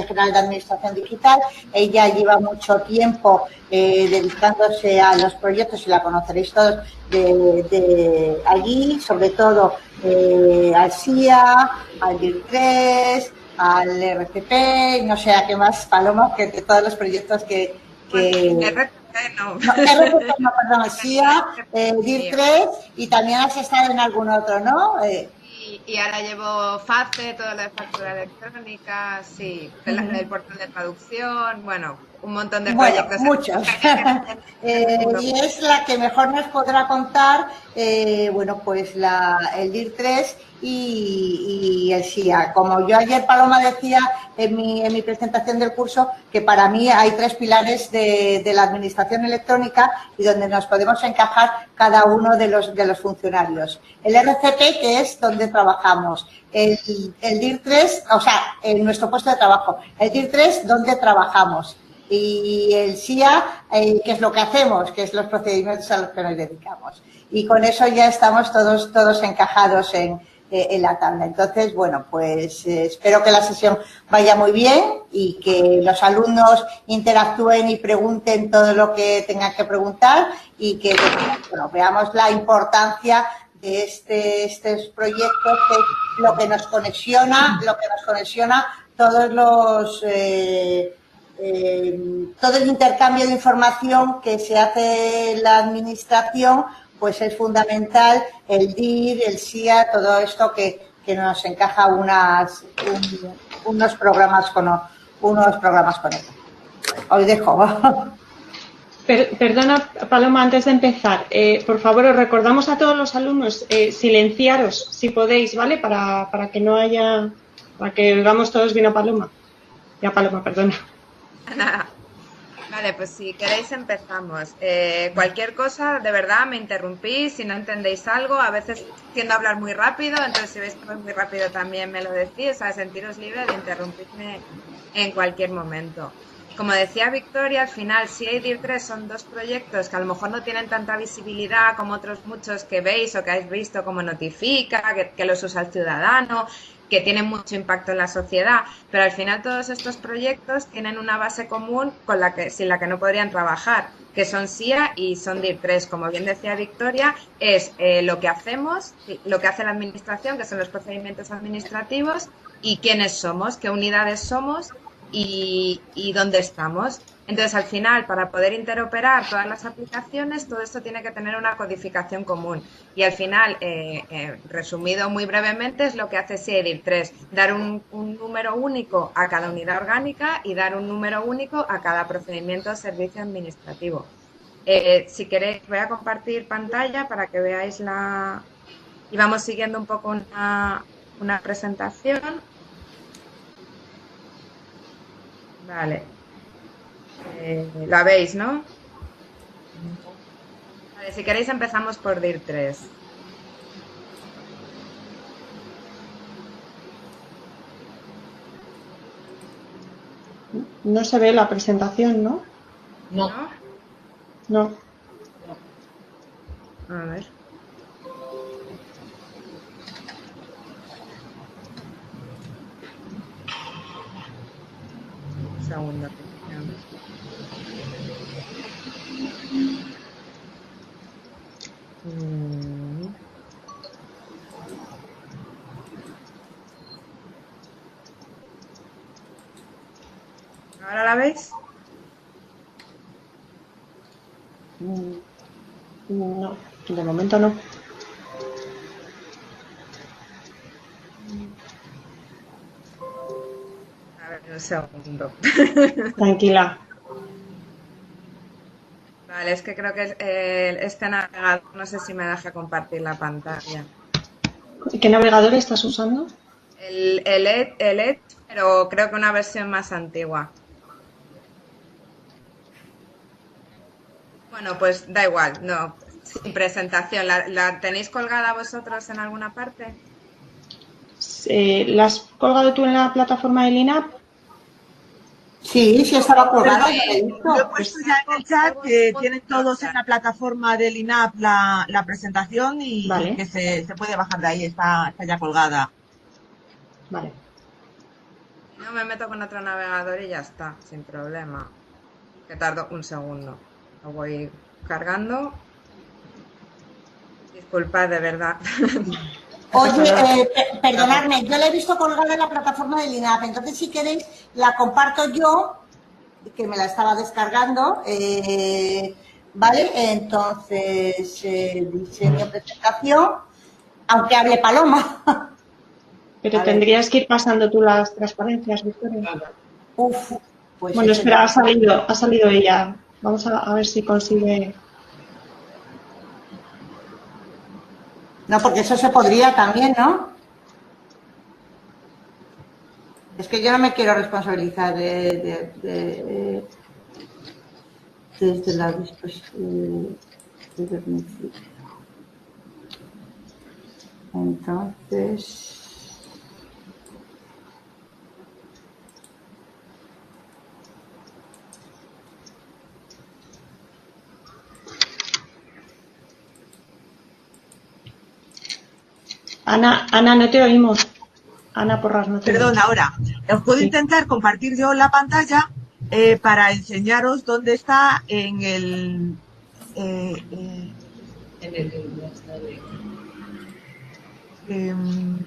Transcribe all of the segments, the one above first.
Secretaría General de Administración Digital. Ella lleva mucho tiempo dedicándose a los proyectos, y la conoceréis todos, de allí, sobre todo al SIA, al DIR3, al RCP, no sé a qué más, Paloma, que de todos los proyectos que... RCP no. No, RCP no, perdón, SIA, DIR3, y también has estado en algún otro, ¿no? Y ahora llevo FACE, todo lo de factura electrónica, sí, el portal de traducción, bueno, un montón de proyectos. Bueno, muchos. Y es la que mejor nos podrá contar, bueno, pues el DIR3 y el SIA. Como yo ayer, Paloma, decía en mi presentación del curso, que para mí hay 3 pilares de la administración electrónica y donde nos podemos encajar cada uno de los funcionarios. El RCP, que es donde trabajamos. El DIR3, o sea, en nuestro puesto de trabajo. El DIR3, donde trabajamos. Y el SIA, que es lo que hacemos, que es los procedimientos a los que nos dedicamos. Y con eso ya estamos todos encajados en la tabla. Entonces, bueno, pues espero que la sesión vaya muy bien y que los alumnos interactúen y pregunten todo lo que tengan que preguntar y que, bueno, veamos la importancia de estos proyectos, que es lo que nos conexiona todos los... todo el intercambio de información que se hace en la administración, pues es fundamental, el DIR, el SIA, todo esto que nos encaja unos programas con ellos. Os dejo. Perdona, Paloma, antes de empezar, por favor, os recordamos a todos los alumnos, silenciaros si podéis, ¿vale? Para que oigamos todos bien a Paloma. Y a Paloma, perdona. Vale, pues si queréis empezamos. Cualquier cosa, de verdad, me interrumpís si no entendéis algo. A veces tiendo a hablar muy rápido, entonces si veis que voy muy rápido también me lo decís. O sea, sentiros libres de interrumpirme en cualquier momento. Como decía Victoria, al final SIA y DIR3 son 2 proyectos que a lo mejor no tienen tanta visibilidad como otros muchos que veis o que habéis visto, como Notifica, que los usa el ciudadano, que tienen mucho impacto en la sociedad, pero al final todos estos proyectos tienen una base común sin la que no podrían trabajar, que son SIA y son DIR3. Como bien decía Victoria, es lo que hacemos, lo que hace la administración, que son los procedimientos administrativos, y quiénes somos, qué unidades somos y dónde estamos. Entonces, al final, para poder interoperar todas las aplicaciones, todo esto tiene que tener una codificación común. Y al final, resumido muy brevemente, es lo que hace SIA y DIR3, dar un número único a cada unidad orgánica y dar un número único a cada procedimiento o servicio administrativo. Si queréis, voy a compartir pantalla para que veáis y vamos siguiendo un poco una presentación. Vale. La veis, ¿no? Vale, si queréis empezamos por DIR3. No se ve la presentación, ¿no? No. No. A ver. Un segundo. ¿Ahora la veis? No, de momento no. A ver, un segundo. Tranquila. Vale, es que creo que este navegador, no sé si me deja compartir la pantalla. ¿Qué navegador estás usando? El Edge, pero creo que una versión más antigua. Bueno, pues da igual, no, sin presentación. ¿La tenéis colgada vosotros en alguna parte? ¿La has colgado tú en la plataforma del INAP? Sí, sí estaba colgada. Yo he puesto ya en el chat que tienen todos en la plataforma del INAP la presentación y Vale. que se puede bajar de ahí, está ya colgada. Vale. No me meto con otro navegador y ya está, sin problema. Que tardo un segundo. Lo voy cargando. Disculpad, de verdad. Oye, perdonadme, yo la he visto colgada en la plataforma del INAP, entonces si queréis la comparto yo, que me la estaba descargando, ¿vale? Entonces, diseño, presentación, aunque hable Paloma. Pero A ver. tendrías que ir pasando tú las transparencias, Victoria. Uf, pues Bueno, eso espera, ya. ha salido ella. Vamos a ver si consigue. No, porque eso se podría también, ¿no? Es que yo no me quiero responsabilizar desde la disposición. Entonces. Ana, no te oímos. Ana Porras, no te Perdón, oímos. ahora, os puedo Sí. intentar compartir yo la pantalla para enseñaros dónde está en el...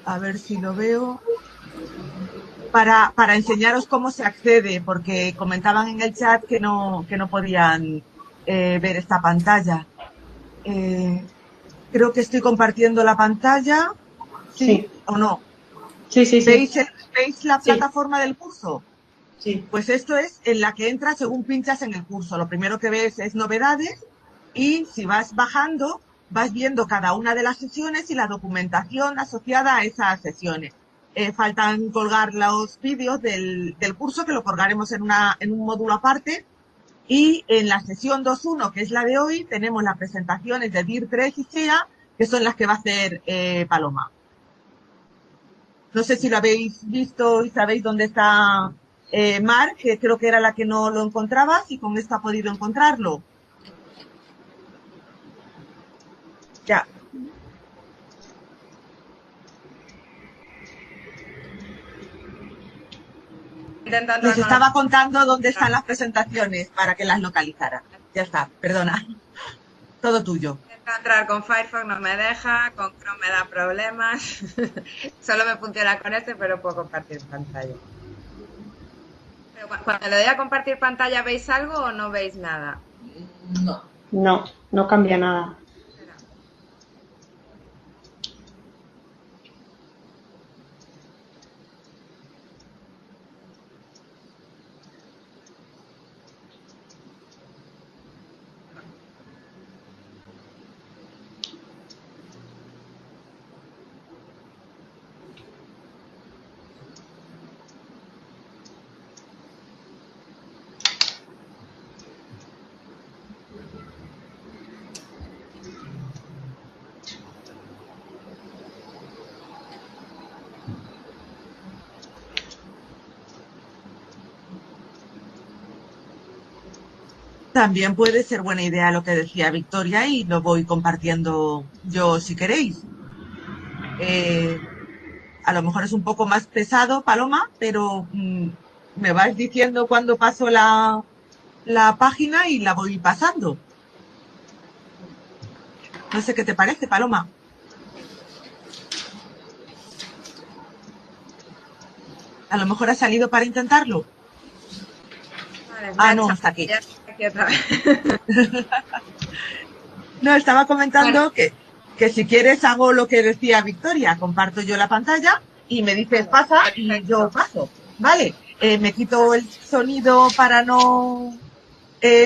a ver si lo veo. Para enseñaros cómo se accede, porque comentaban en el chat que no podían ver esta pantalla. Creo que estoy compartiendo la pantalla. ¿Sí? Sí. ¿O no? Sí. ¿Veis la Sí. plataforma del curso? Sí. Pues esto es en la que entras según pinchas en el curso. Lo primero que ves es novedades y si vas bajando, vas viendo cada una de las sesiones y la documentación asociada a esas sesiones. Faltan colgar los vídeos del curso, que lo colgaremos en un módulo aparte. Y en la sesión 2.1, que es la de hoy, tenemos las presentaciones de DIR 3 y SEA, que son las que va a hacer Paloma. No sé si lo habéis visto y sabéis dónde está Mar, que creo que era la que no lo encontraba, y con esto ha podido encontrarlo. Ya. Intentando Les estaba contando dónde están las presentaciones para que las localizara. Ya está, perdona. Todo tuyo. Intento entrar con Firefox, no me deja, con Chrome me da problemas. Solo me funciona con este, pero puedo compartir pantalla. Pero cuando le doy a compartir pantalla, ¿veis algo o no veis nada? No cambia nada. También puede ser buena idea lo que decía Victoria y lo voy compartiendo yo si queréis. A lo mejor es un poco más pesado, Paloma, pero me vas diciendo cuando paso la página y la voy pasando. No sé qué te parece, Paloma. A lo mejor has salido para intentarlo. Vale, No, está aquí. Ya estoy aquí otra vez. No, estaba comentando que si quieres hago lo que decía Victoria, comparto yo la pantalla y me dices pasa y yo paso, ¿vale? Me quito el sonido para no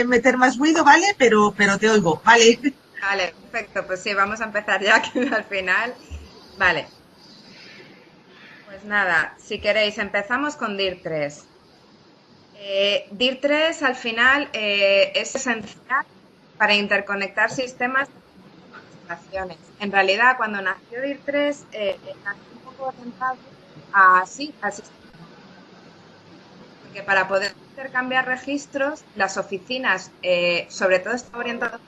meter más ruido, ¿vale? Pero te oigo, ¿vale? Vale, perfecto. Pues sí, vamos a empezar ya que al final. Vale. Pues nada, si queréis, empezamos con DIR 3. DIR 3 al final es esencial para interconectar sistemas de administraciones. En realidad, cuando nació DIR 3, nació un poco orientado al sistema. Porque para poder intercambiar registros, las oficinas, sobre todo está orientado,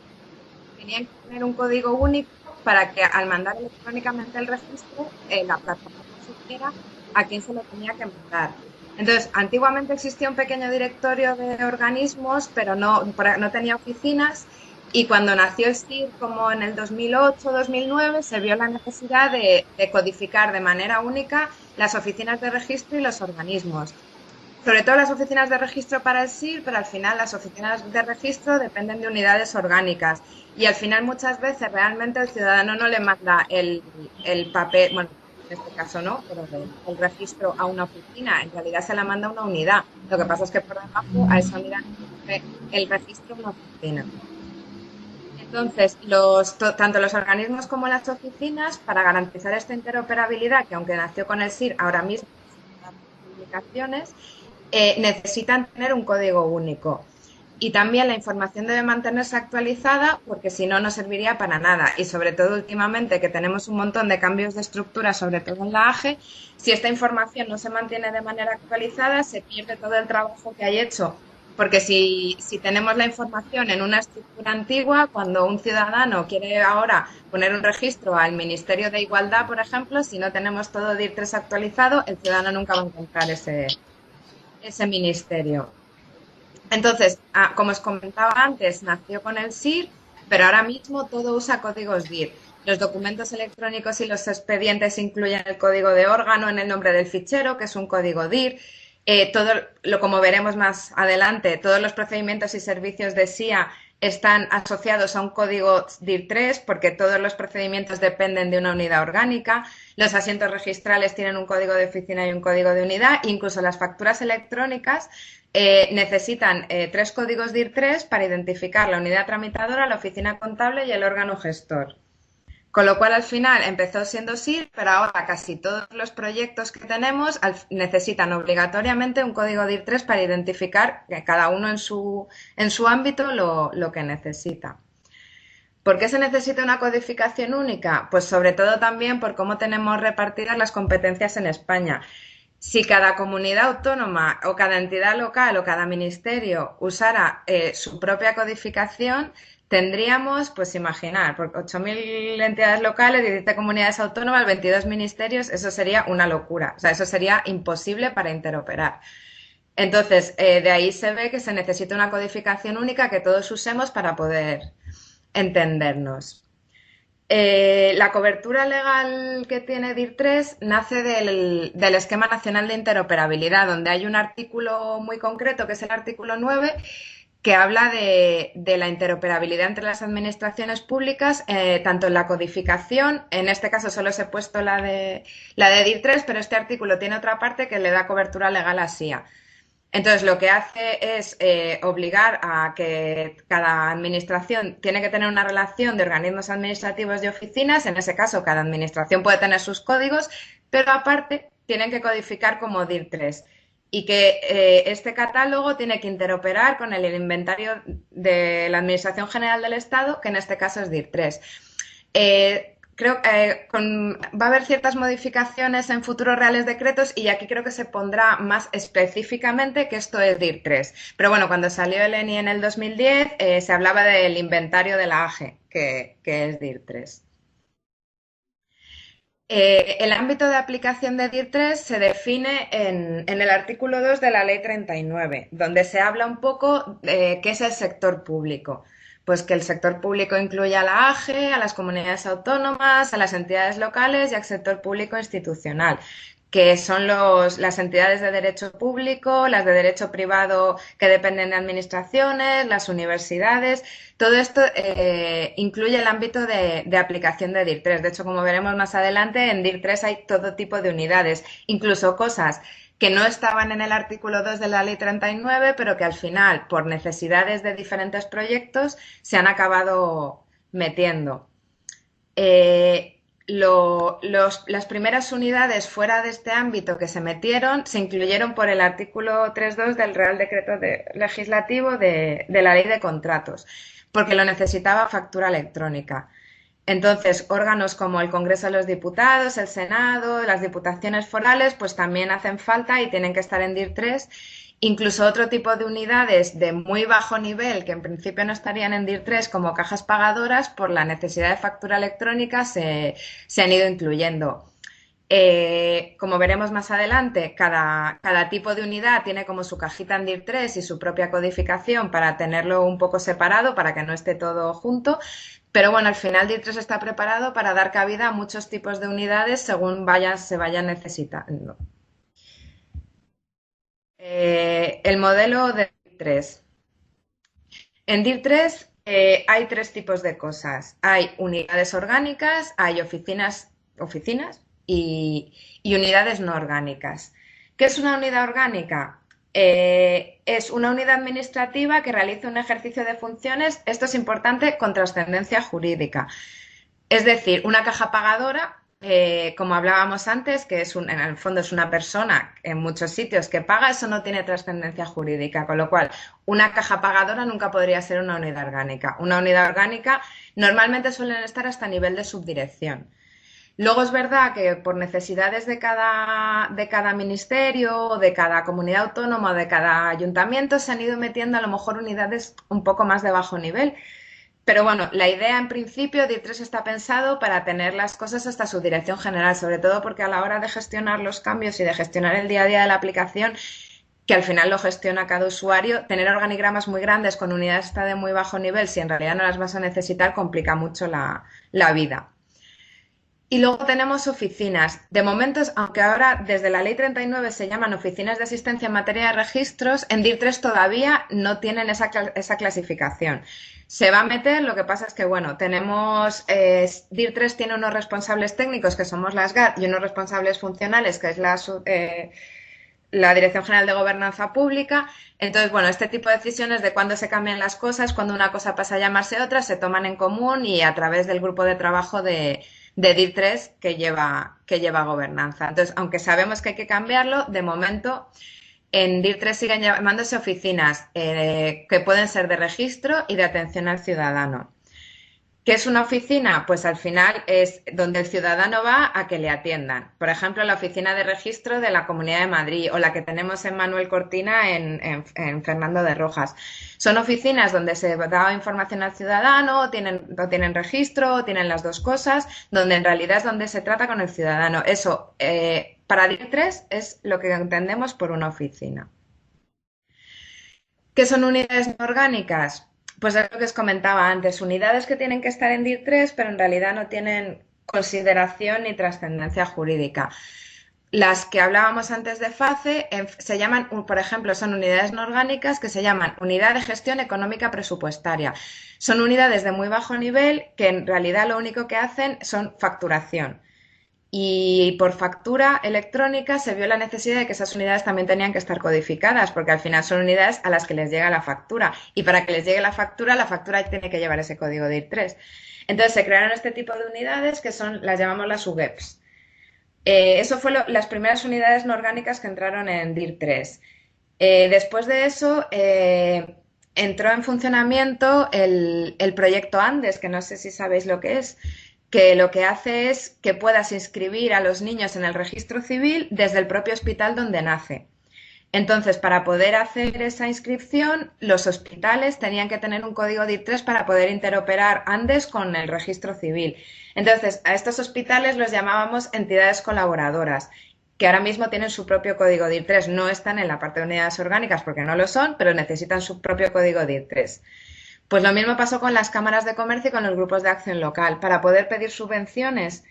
tenían que tener un código único para que al mandar electrónicamente el registro, la plataforma supiera a quién se lo tenía que mandar. Entonces, antiguamente existía un pequeño directorio de organismos, pero no tenía oficinas. Y cuando nació el SIR, como en el 2008-2009, se vio la necesidad de codificar de manera única las oficinas de registro y los organismos. Sobre todo las oficinas de registro para el SIR, pero al final las oficinas de registro dependen de unidades orgánicas. Y al final muchas veces realmente el ciudadano no le manda el papel, bueno, en este caso no, pero el registro a una oficina, en realidad se la manda a una unidad. Lo que pasa es que por debajo a esa unidad el registro a una oficina. Entonces, tanto los organismos como las oficinas, para garantizar esta interoperabilidad, que aunque nació con el SIR, ahora mismo publicaciones, necesitan tener un código único. Y también la información debe mantenerse actualizada porque si no, no serviría para nada. Y sobre todo últimamente que tenemos un montón de cambios de estructura, sobre todo en la AGE, si esta información no se mantiene de manera actualizada, se pierde todo el trabajo que hay hecho. Porque si tenemos la información en una estructura antigua, cuando un ciudadano quiere ahora poner un registro al Ministerio de Igualdad, por ejemplo, si no tenemos todo DIR3 actualizado, el ciudadano nunca va a encontrar ese ministerio. Entonces, como os comentaba antes, nació con el SIR, pero ahora mismo todo usa códigos DIR. Los documentos electrónicos y los expedientes incluyen el código de órgano en el nombre del fichero, que es un código DIR. Como veremos más adelante, todos los procedimientos y servicios de SIA están asociados a un código DIR3 porque todos los procedimientos dependen de una unidad orgánica. Los asientos registrales tienen un código de oficina y un código de unidad. Incluso las facturas electrónicas necesitan 3 códigos DIR3 para identificar la unidad tramitadora, la oficina contable y el órgano gestor. Con lo cual, al final, empezó siendo SIR, pero ahora casi todos los proyectos que tenemos necesitan obligatoriamente un código DIR3 para identificar que cada uno en su ámbito lo que necesita. ¿Por qué se necesita una codificación única? Pues sobre todo también por cómo tenemos repartidas las competencias en España. Si cada comunidad autónoma o cada entidad local o cada ministerio usara su propia codificación, tendríamos, pues imaginar, por 8.000 entidades locales, 17 comunidades autónomas, 22 ministerios, eso sería una locura. O sea, eso sería imposible para interoperar. Entonces, de ahí se ve que se necesita una codificación única que todos usemos para poder entendernos. La cobertura legal que tiene DIR3 nace del Esquema Nacional de Interoperabilidad, donde hay un artículo muy concreto, que es el artículo 9, que habla de la interoperabilidad entre las administraciones públicas, tanto en la codificación, en este caso solo os he puesto la de DIR3, pero este artículo tiene otra parte que le da cobertura legal a SIA. Entonces, lo que hace es obligar a que cada administración tiene que tener una relación de organismos administrativos y oficinas. En ese caso, cada administración puede tener sus códigos, pero aparte tienen que codificar como DIR3. Y que este catálogo tiene que interoperar con el inventario de la Administración General del Estado, que en este caso es DIR3. Creo que va a haber ciertas modificaciones en futuros reales decretos y aquí creo que se pondrá más específicamente que esto es DIR3. Pero bueno, cuando salió el ENI en el 2010 se hablaba del inventario de la AGE, que es DIR3. El ámbito de aplicación de DIR3 se define en el artículo 2 de la Ley 39, donde se habla un poco de qué es el sector público. Pues que el sector público incluye a la AGE, a las comunidades autónomas, a las entidades locales y al sector público institucional, que son las entidades de derecho público, las de derecho privado que dependen de administraciones, las universidades. Todo esto incluye el ámbito de aplicación de DIR3. De hecho, como veremos más adelante, en DIR3 hay todo tipo de unidades, incluso cosas que no estaban en el artículo 2 de la Ley 39, pero que al final, por necesidades de diferentes proyectos, se han acabado metiendo. Las primeras unidades fuera de este ámbito que se metieron se incluyeron por el artículo 3.2 del Real Decreto Legislativo de la Ley de Contratos, porque lo necesitaba factura electrónica. Entonces, órganos como el Congreso de los Diputados, el Senado, las diputaciones forales, pues también hacen falta y tienen que estar en DIR3. Incluso otro tipo de unidades de muy bajo nivel, que en principio no estarían en DIR3, como cajas pagadoras, por la necesidad de factura electrónica se han ido incluyendo. Como veremos más adelante, cada tipo de unidad tiene como su cajita en DIR3 y su propia codificación para tenerlo un poco separado, para que no esté todo junto. Pero bueno, al final DIR3 está preparado para dar cabida a muchos tipos de unidades según se vayan necesitando. El modelo de DIR3. En DIR3 hay tres tipos de cosas. Hay unidades orgánicas, hay oficinas y unidades no orgánicas. ¿Qué es una unidad orgánica? Es una unidad administrativa que realiza un ejercicio de funciones, esto es importante, con trascendencia jurídica. Es decir, una caja pagadora, como hablábamos antes, que en el fondo es una persona en muchos sitios que paga, eso no tiene trascendencia jurídica, con lo cual una caja pagadora nunca podría ser una unidad orgánica. Una unidad orgánica normalmente suelen estar hasta nivel de subdirección. Luego es verdad que por necesidades de cada ministerio, de cada comunidad autónoma, de cada ayuntamiento, se han ido metiendo a lo mejor unidades un poco más de bajo nivel. Pero bueno, la idea en principio de DIR3 está pensado para tener las cosas hasta su dirección general, sobre todo porque a la hora de gestionar los cambios y de gestionar el día a día de la aplicación, que al final lo gestiona cada usuario, tener organigramas muy grandes con unidades hasta de muy bajo nivel, si en realidad no las vas a necesitar, complica mucho la vida. Y luego tenemos oficinas. De momento, aunque ahora desde la Ley 39 se llaman oficinas de asistencia en materia de registros, en DIR3 todavía no tienen esa clasificación. Se va a meter, lo que pasa es que, bueno, tenemos, DIR3 tiene unos responsables técnicos, que somos las GAT, y unos responsables funcionales, que es la Dirección General de Gobernanza Pública. Entonces, bueno, este tipo de decisiones de cuándo se cambian las cosas, cuando una cosa pasa a llamarse otra, se toman en común y a través del grupo de trabajo de DIR3 que lleva gobernanza. Entonces, aunque sabemos que hay que cambiarlo, de momento en DIR3 siguen llamándose oficinas que pueden ser de registro y de atención al ciudadano. ¿Qué es una oficina? Pues al final es donde el ciudadano va a que le atiendan. Por ejemplo, la oficina de registro de la Comunidad de Madrid o la que tenemos en Manuel Cortina en Fernando de Rojas. Son oficinas donde se da información al ciudadano, o tienen registro, o tienen las dos cosas, donde en realidad es donde se trata con el ciudadano. Eso, para DIR3 es lo que entendemos por una oficina. ¿Qué son unidades no orgánicas? Pues es lo que os comentaba antes, unidades que tienen que estar en DIR3, pero en realidad no tienen consideración ni trascendencia jurídica. Las que hablábamos antes de FACE se llaman, por ejemplo, son unidades no orgánicas que se llaman Unidad de Gestión Económica Presupuestaria. Son unidades de muy bajo nivel que en realidad lo único que hacen son facturación. Y por factura electrónica se vio la necesidad de que esas unidades también tenían que estar codificadas, porque al final son unidades a las que les llega la factura. Y para que les llegue la factura tiene que llevar ese código DIR3. Entonces se crearon este tipo de unidades que las llamamos las UGEPs. Eso fue las primeras unidades no orgánicas que entraron en DIR3. Después de eso entró en funcionamiento el proyecto Andes, que no sé si sabéis lo que lo que hace es que puedas inscribir a los niños en el registro civil desde el propio hospital donde nace. Entonces, para poder hacer esa inscripción, los hospitales tenían que tener un código DIR3 para poder interoperar Andes con el registro civil. Entonces, a estos hospitales los llamábamos entidades colaboradoras, que ahora mismo tienen su propio código DIR3. No están en la parte de unidades orgánicas porque no lo son, pero necesitan su propio código DIR3. Pues lo mismo pasó con las cámaras de comercio y con los grupos de acción local. Para poder pedir subvenciones,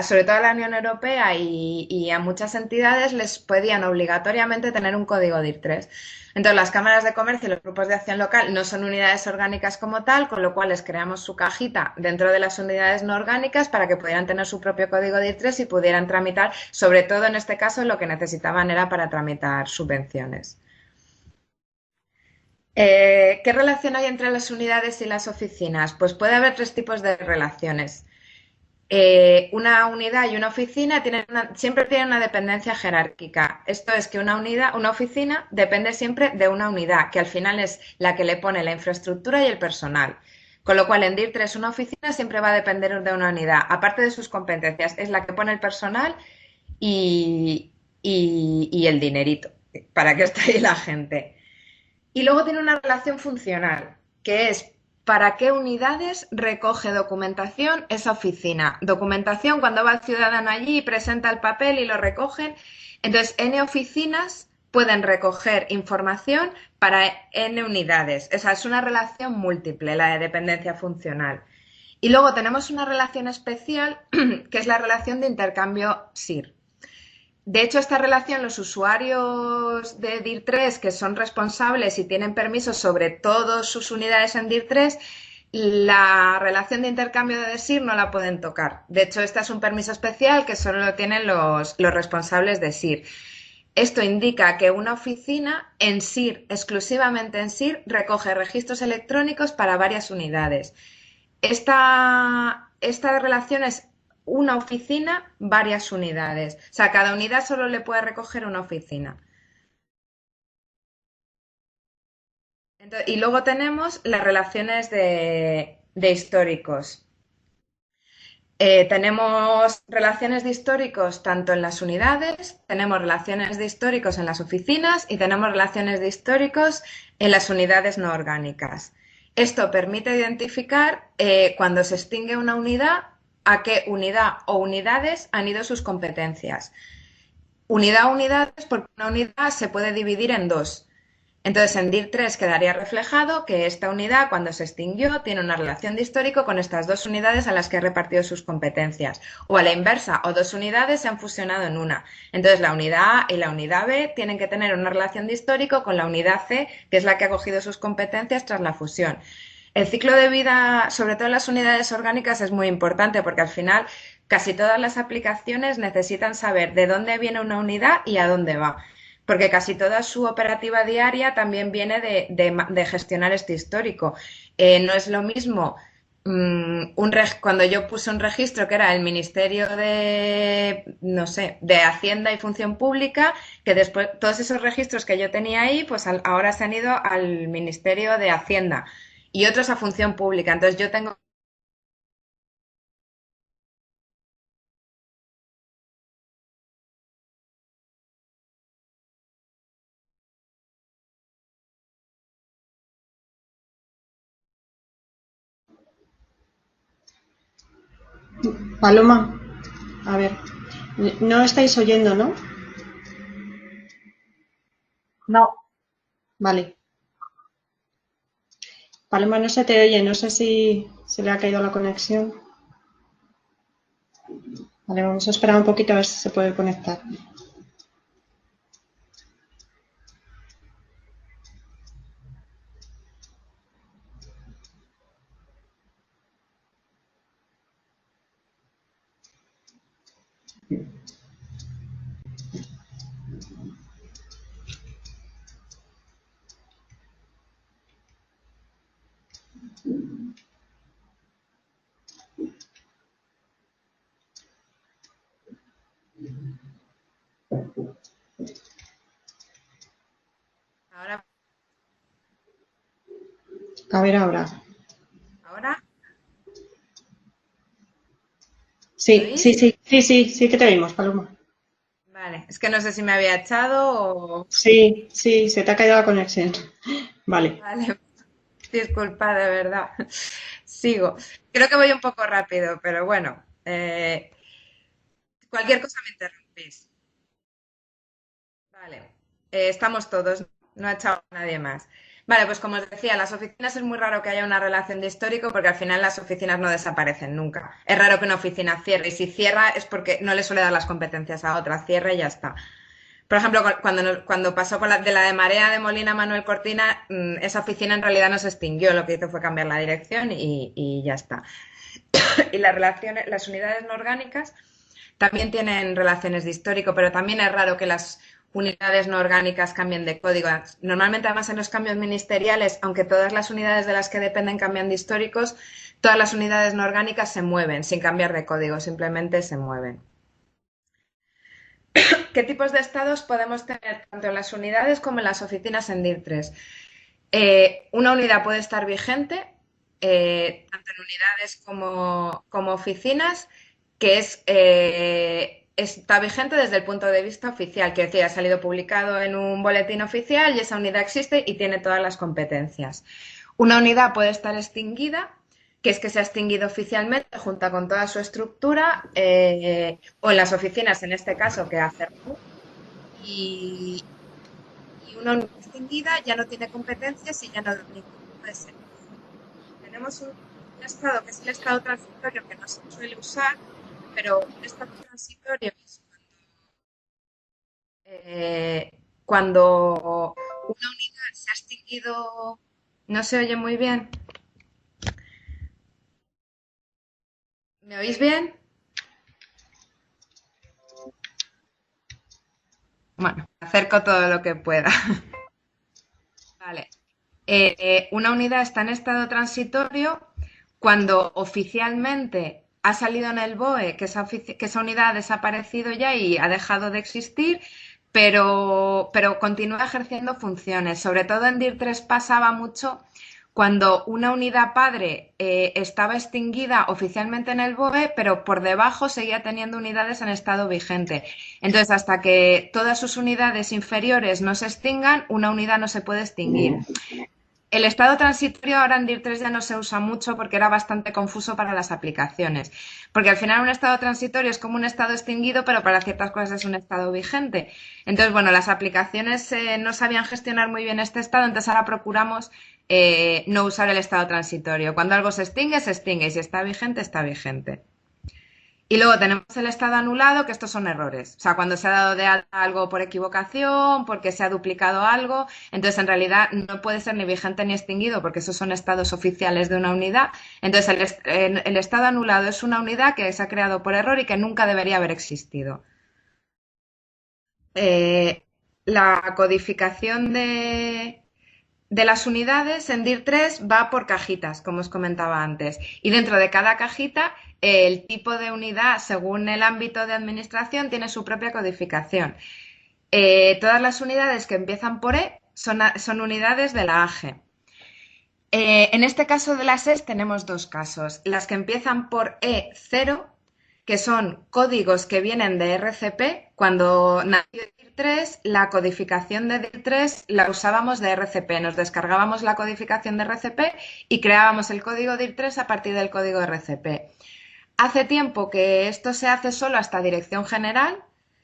sobre todo a la Unión Europea y a muchas entidades, les pedían obligatoriamente tener un código DIR3. Entonces, las cámaras de comercio y los grupos de acción local no son unidades orgánicas como tal, con lo cual les creamos su cajita dentro de las unidades no orgánicas para que pudieran tener su propio código DIR3 y pudieran tramitar, sobre todo en este caso, lo que necesitaban era para tramitar subvenciones. ¿Qué relación hay entre las unidades y las oficinas? Pues puede haber tres tipos de relaciones. Una unidad y una oficina siempre tienen una dependencia jerárquica. Esto es que una oficina depende siempre de una unidad, que al final es la que le pone la infraestructura y el personal. Con lo cual, en DIR3 una oficina siempre va a depender de una unidad. Aparte de sus competencias, es la que pone el personal y el dinerito para que esté ahí la gente. Y luego tiene una relación funcional, que es para qué unidades recoge documentación esa oficina. Documentación cuando va el ciudadano allí y presenta el papel y lo recogen. Entonces, N oficinas pueden recoger información para N unidades. O sea, es una relación múltiple, la de dependencia funcional. Y luego tenemos una relación especial, que es la relación de intercambio SIR. De hecho, esta relación, los usuarios de DIR3, que son responsables y tienen permisos sobre todas sus unidades en DIR3, la relación de intercambio de SIR no la pueden tocar. De hecho, este es un permiso especial que solo lo tienen los responsables de SIR. Esto indica que una oficina en SIR, exclusivamente en SIR, recoge registros electrónicos para varias unidades. Esta relación es una oficina, varias unidades. O sea, cada unidad solo le puede recoger una oficina. Entonces, y luego tenemos las relaciones de históricos. Tenemos relaciones de históricos tanto en las unidades, tenemos relaciones de históricos en las oficinas y tenemos relaciones de históricos en las unidades no orgánicas. Esto permite identificar cuando se extingue una unidad, a qué unidad o unidades han ido sus competencias. Unidad o unidades, porque una unidad se puede dividir en dos. Entonces, en DIR3 quedaría reflejado que esta unidad, cuando se extinguió, tiene una relación de histórico con estas dos unidades a las que ha repartido sus competencias. O a la inversa, o dos unidades se han fusionado en una. Entonces, la unidad A y la unidad B tienen que tener una relación de histórico con la unidad C, que es la que ha cogido sus competencias tras la fusión. El ciclo de vida, sobre todo en las unidades orgánicas, es muy importante porque al final casi todas las aplicaciones necesitan saber de dónde viene una unidad y a dónde va. Porque casi toda su operativa diaria también viene de gestionar este histórico. No es lo mismo cuando yo puse un registro que era el Ministerio de, no sé, de Hacienda y Función Pública, que después todos esos registros que yo tenía ahí, pues ahora se han ido al Ministerio de Hacienda y otros a Función Pública. Entonces yo tengo... Paloma, a ver, no estáis oyendo, ¿no? No. Vale. Paloma, no se te oye, no sé si se le ha caído la conexión. Vale, vamos a esperar un poquito a ver si se puede conectar. Ahora, A ver ahora. ¿ahora? Sí, ¿Oís? sí que te oímos, Paloma. Vale, es que no sé si me había echado o... Sí, se te ha caído la conexión. Vale. Vale, disculpa, de verdad. Sigo. Creo que voy un poco rápido, pero bueno. Cualquier cosa me interrumpís. Vale. Estamos todos, no ha echado a nadie más. Vale, pues como os decía, las oficinas es muy raro que haya una relación de histórico porque al final las oficinas no desaparecen nunca. Es raro que una oficina cierre y si cierra es porque no le suele dar las competencias a otra, cierra y ya está. Por ejemplo, cuando pasó con de la de Marea de Molina a Manuel Cortina, esa oficina en realidad no se extinguió, lo que hizo fue cambiar la dirección y ya está. Y las unidades no orgánicas también tienen relaciones de histórico, pero también es raro que las unidades no orgánicas cambien de código. Normalmente, además, en los cambios ministeriales, aunque todas las unidades de las que dependen cambian de históricos, todas las unidades no orgánicas se mueven sin cambiar de código, simplemente se mueven. ¿Qué tipos de estados podemos tener tanto en las unidades como en las oficinas en DIR3? Una unidad puede estar vigente, tanto en unidades como oficinas, que está vigente desde el punto de vista oficial, quiere decir, ha salido publicado en un boletín oficial y esa unidad existe y tiene todas las competencias. Una unidad puede estar extinguida, que es que se ha extinguido oficialmente junto con toda su estructura, o en las oficinas, en este caso, que hace y una unidad extinguida ya no tiene competencias y ya no puede ser. Tenemos un estado que es el estado transitorio, que no se suele usar, pero un estado transitorio es cuando una unidad se ha extinguido. No se oye muy bien. ¿Me oís bien? Bueno, acerco todo lo que pueda. Vale. Una unidad está en estado transitorio cuando oficialmente ha salido en el BOE que esa unidad ha desaparecido ya y ha dejado de existir, pero continúa ejerciendo funciones. Sobre todo en DIR 3 pasaba mucho cuando una unidad padre estaba extinguida oficialmente en el BOE, pero por debajo seguía teniendo unidades en estado vigente. Entonces, hasta que todas sus unidades inferiores no se extingan, una unidad no se puede extinguir. El estado transitorio ahora en DIR 3 ya no se usa mucho porque era bastante confuso para las aplicaciones. Porque al final un estado transitorio es como un estado extinguido, pero para ciertas cosas es un estado vigente. Entonces, bueno, las aplicaciones no sabían gestionar muy bien este estado, entonces ahora procuramos no usar el estado transitorio. Cuando algo se extingue, y si está vigente, está vigente. Y luego tenemos el estado anulado, que estos son errores. O sea, cuando se ha dado de alta algo por equivocación, porque se ha duplicado algo, entonces en realidad no puede ser ni vigente ni extinguido, porque esos son estados oficiales de una unidad. Entonces el estado anulado es una unidad que se ha creado por error y que nunca debería haber existido. La codificación de las unidades en DIR 3 va por cajitas, como os comentaba antes. Y dentro de cada cajita, el tipo de unidad, según el ámbito de administración, tiene su propia codificación. Todas las unidades que empiezan por E son unidades de la AGE. En este caso de las ES tenemos dos casos. Las que empiezan por E0, que son códigos que vienen de RCP. Cuando nació DIR 3, la codificación de DIR 3 la usábamos de RCP. Nos descargábamos la codificación de RCP y creábamos el código DIR 3 a partir del código RCP. Hace tiempo que esto se hace solo hasta dirección general,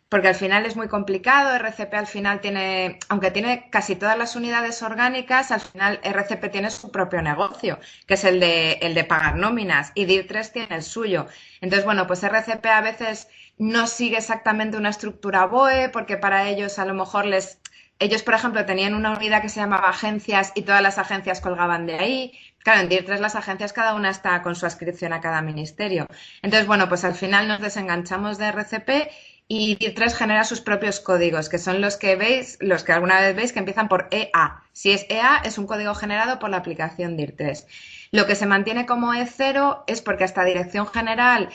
porque al final es muy complicado. RCP al final tiene, aunque tiene casi todas las unidades orgánicas, al final RCP tiene su propio negocio, que es el de pagar nóminas, y DIR 3 tiene el suyo. Entonces, bueno, pues RCP a veces no sigue exactamente una estructura BOE, porque para ellos a lo mejor ellos, por ejemplo, tenían una unidad que se llamaba agencias y todas las agencias colgaban de ahí. Claro, en DIR 3 las agencias cada una está con su adscripción a cada ministerio. Entonces, bueno, pues al final nos desenganchamos de RCP y DIR 3 genera sus propios códigos, que son los que veis, los que alguna vez veis que empiezan por EA. Si es EA, es un código generado por la aplicación DIR 3. Lo que se mantiene como E0 es porque hasta dirección general,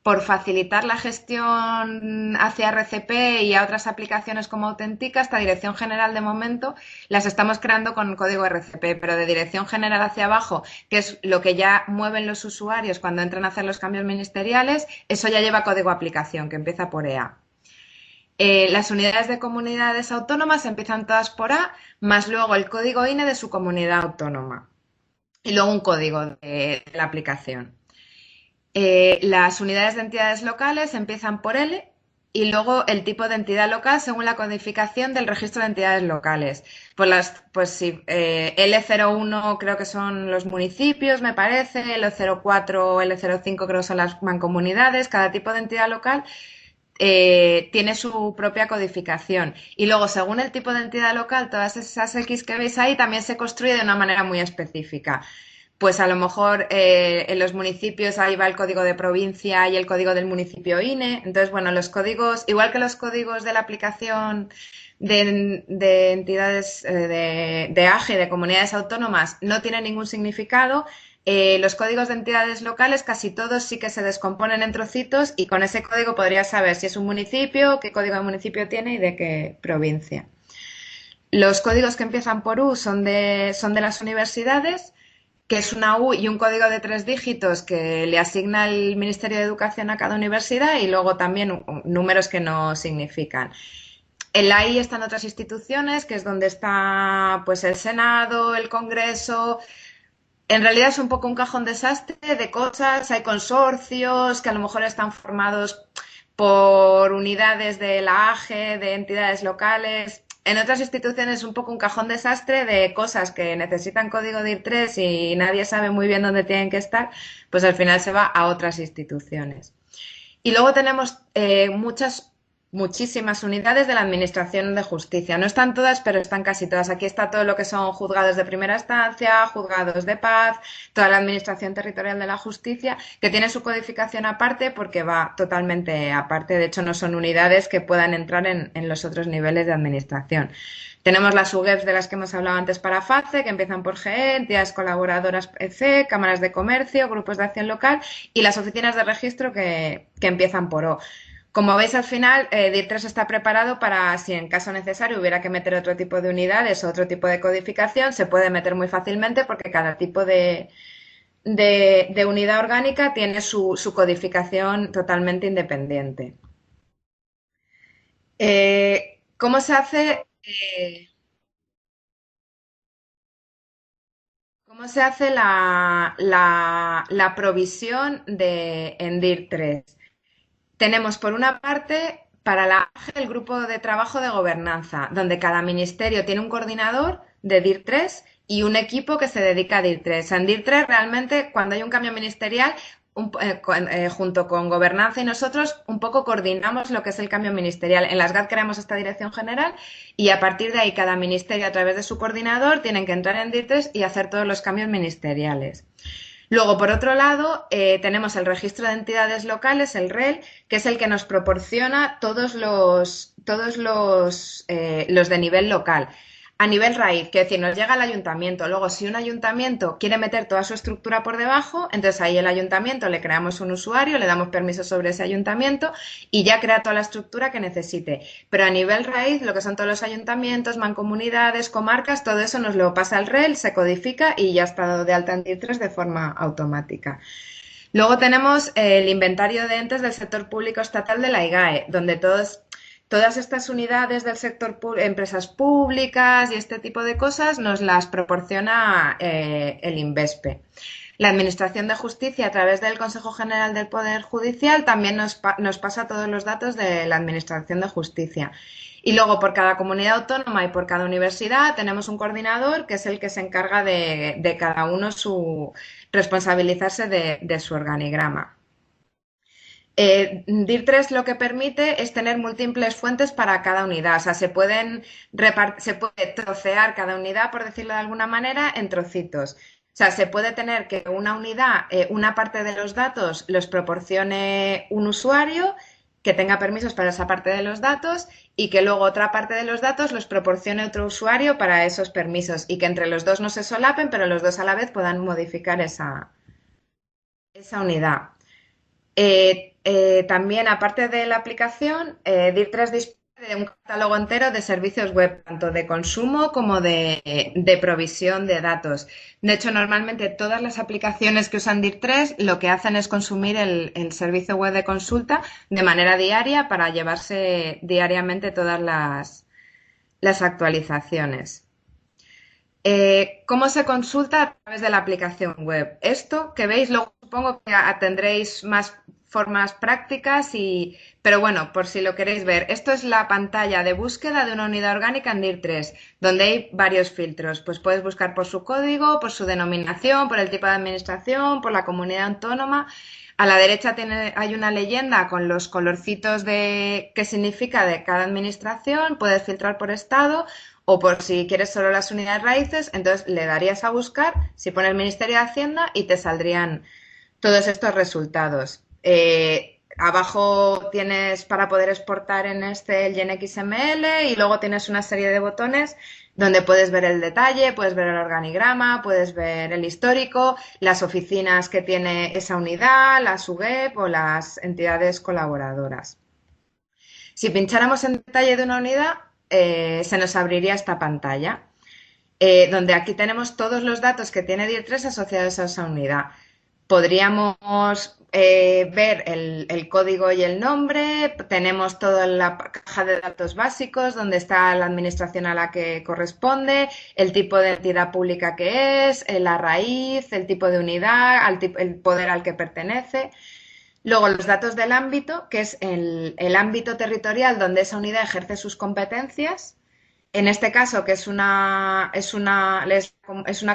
por facilitar la gestión hacia RCP y a otras aplicaciones como Autentica, hasta dirección general de momento las estamos creando con código RCP, pero de dirección general hacia abajo, que es lo que ya mueven los usuarios cuando entran a hacer los cambios ministeriales, eso ya lleva código aplicación, que empieza por EA. Las unidades de comunidades autónomas empiezan todas por A, más luego el código INE de su comunidad autónoma y luego un código de la aplicación. Las unidades de entidades locales empiezan por L y luego el tipo de entidad local según la codificación del registro de entidades locales. Pues sí, L01 creo que son los municipios, me parece, L04 o L05 creo que son las mancomunidades. Cada tipo de entidad local tiene su propia codificación. Y luego, según el tipo de entidad local, todas esas X que veis ahí también se construye de una manera muy específica. Pues a lo mejor en los municipios ahí va el código de provincia y el código del municipio INE. Entonces, bueno, los códigos, igual que los códigos de la aplicación de entidades de AGE, de comunidades autónomas, no tienen ningún significado. Los códigos de entidades locales casi todos sí que se descomponen en trocitos y con ese código podrías saber si es un municipio, qué código de municipio tiene y de qué provincia. Los códigos que empiezan por U son de las universidades, que es una U y un código de 3 dígitos que le asigna el Ministerio de Educación a cada universidad y luego también números que no significan. En la I están otras instituciones, que es donde está pues el Senado, el Congreso. En realidad es un poco un cajón desastre de cosas, hay consorcios que a lo mejor están formados por unidades de la AGE, de entidades locales. En otras instituciones es un poco un cajón desastre de cosas que necesitan código DIR3 y nadie sabe muy bien dónde tienen que estar, pues al final se va a otras instituciones. Y luego tenemos muchísimas unidades de la Administración de Justicia. No están todas, pero están casi todas. Aquí está todo lo que son juzgados de primera instancia, juzgados de paz, toda la Administración Territorial de la Justicia, que tiene su codificación aparte porque va totalmente aparte. De hecho, no son unidades que puedan entrar en los otros niveles de administración. Tenemos las UGEPs de las que hemos hablado antes para FACE, que empiezan por GE, entidades colaboradoras EC, cámaras de comercio, grupos de acción local y las oficinas de registro que empiezan por O. Como veis, al final, DIR3 está preparado para, si en caso necesario hubiera que meter otro tipo de unidades o otro tipo de codificación, se puede meter muy fácilmente porque cada tipo de unidad orgánica tiene su codificación totalmente independiente. ¿Cómo se hace? ¿Cómo se hace la provisión en DIR3? Tenemos por una parte para la AGE el grupo de trabajo de gobernanza, donde cada ministerio tiene un coordinador de DIR3 y un equipo que se dedica a DIR3. En DIR3 realmente cuando hay un cambio ministerial, junto con gobernanza y nosotros un poco coordinamos lo que es el cambio ministerial. En las GAD creamos esta dirección general y a partir de ahí cada ministerio a través de su coordinador tienen que entrar en DIR3 y hacer todos los cambios ministeriales. Luego, por otro lado, tenemos el registro de entidades locales, el REL, que es el que nos proporciona todos los de nivel local. A nivel raíz, que es decir, nos llega al ayuntamiento. Luego, si un ayuntamiento quiere meter toda su estructura por debajo, entonces ahí el ayuntamiento le creamos un usuario, le damos permiso sobre ese ayuntamiento y ya crea toda la estructura que necesite. Pero a nivel raíz, lo que son todos los ayuntamientos, mancomunidades, comarcas, todo eso nos lo pasa al REL, se codifica y ya está dado de alta en DIR3 de forma automática. Luego tenemos el inventario de entes del sector público estatal de la IGAE, donde todas estas unidades del sector empresas públicas y este tipo de cosas nos las proporciona el INVESPE. La Administración de Justicia, a través del Consejo General del Poder Judicial, también nos pasa todos los datos de la Administración de Justicia. Y luego, por cada comunidad autónoma y por cada universidad, tenemos un coordinador que es el que se encarga de cada uno responsabilizarse de su organigrama. DIR3 lo que permite es tener múltiples fuentes para cada unidad, o sea, se puede trocear cada unidad, por decirlo de alguna manera, en trocitos. O sea, se puede tener que una unidad, una parte de los datos los proporcione un usuario que tenga permisos para esa parte de los datos y que luego otra parte de los datos los proporcione otro usuario para esos permisos y que entre los dos no se solapen, pero los dos a la vez puedan modificar esa unidad. También, aparte de la aplicación, DIR3 dispone de un catálogo entero de servicios web, tanto de consumo como de provisión de datos. De hecho, normalmente todas las aplicaciones que usan DIR3 lo que hacen es consumir el servicio web de consulta de manera diaria para llevarse diariamente todas las actualizaciones. ¿Cómo se consulta? A través de la aplicación web. Esto que veis, luego supongo que tendréis más formas prácticas, pero bueno, por si lo queréis ver, esto es la pantalla de búsqueda de una unidad orgánica en DIR3, donde hay varios filtros. Pues puedes buscar por su código, por su denominación, por el tipo de administración, por la comunidad autónoma. A la derecha hay una leyenda con los colorcitos de qué significa de cada administración. Puedes filtrar por estado o por si quieres solo las unidades raíces, entonces le darías a buscar, si pones el Ministerio de Hacienda y te saldrían todos estos resultados. Abajo tienes para poder exportar en Excel y en XML y luego tienes una serie de botones donde puedes ver el detalle, puedes ver el organigrama, puedes ver el histórico, las oficinas que tiene esa unidad, las UGEP o las entidades colaboradoras. Si pincháramos en detalle de una unidad, se nos abriría esta pantalla, donde aquí tenemos todos los datos que tiene DIR3 asociados a esa unidad. podríamos ver el código y el nombre, tenemos toda la caja de datos básicos donde está la administración a la que corresponde, el tipo de entidad pública que es, la raíz, el tipo de unidad, el poder al que pertenece. Luego los datos del ámbito, que es el ámbito territorial donde esa unidad ejerce sus competencias. En este caso, que es una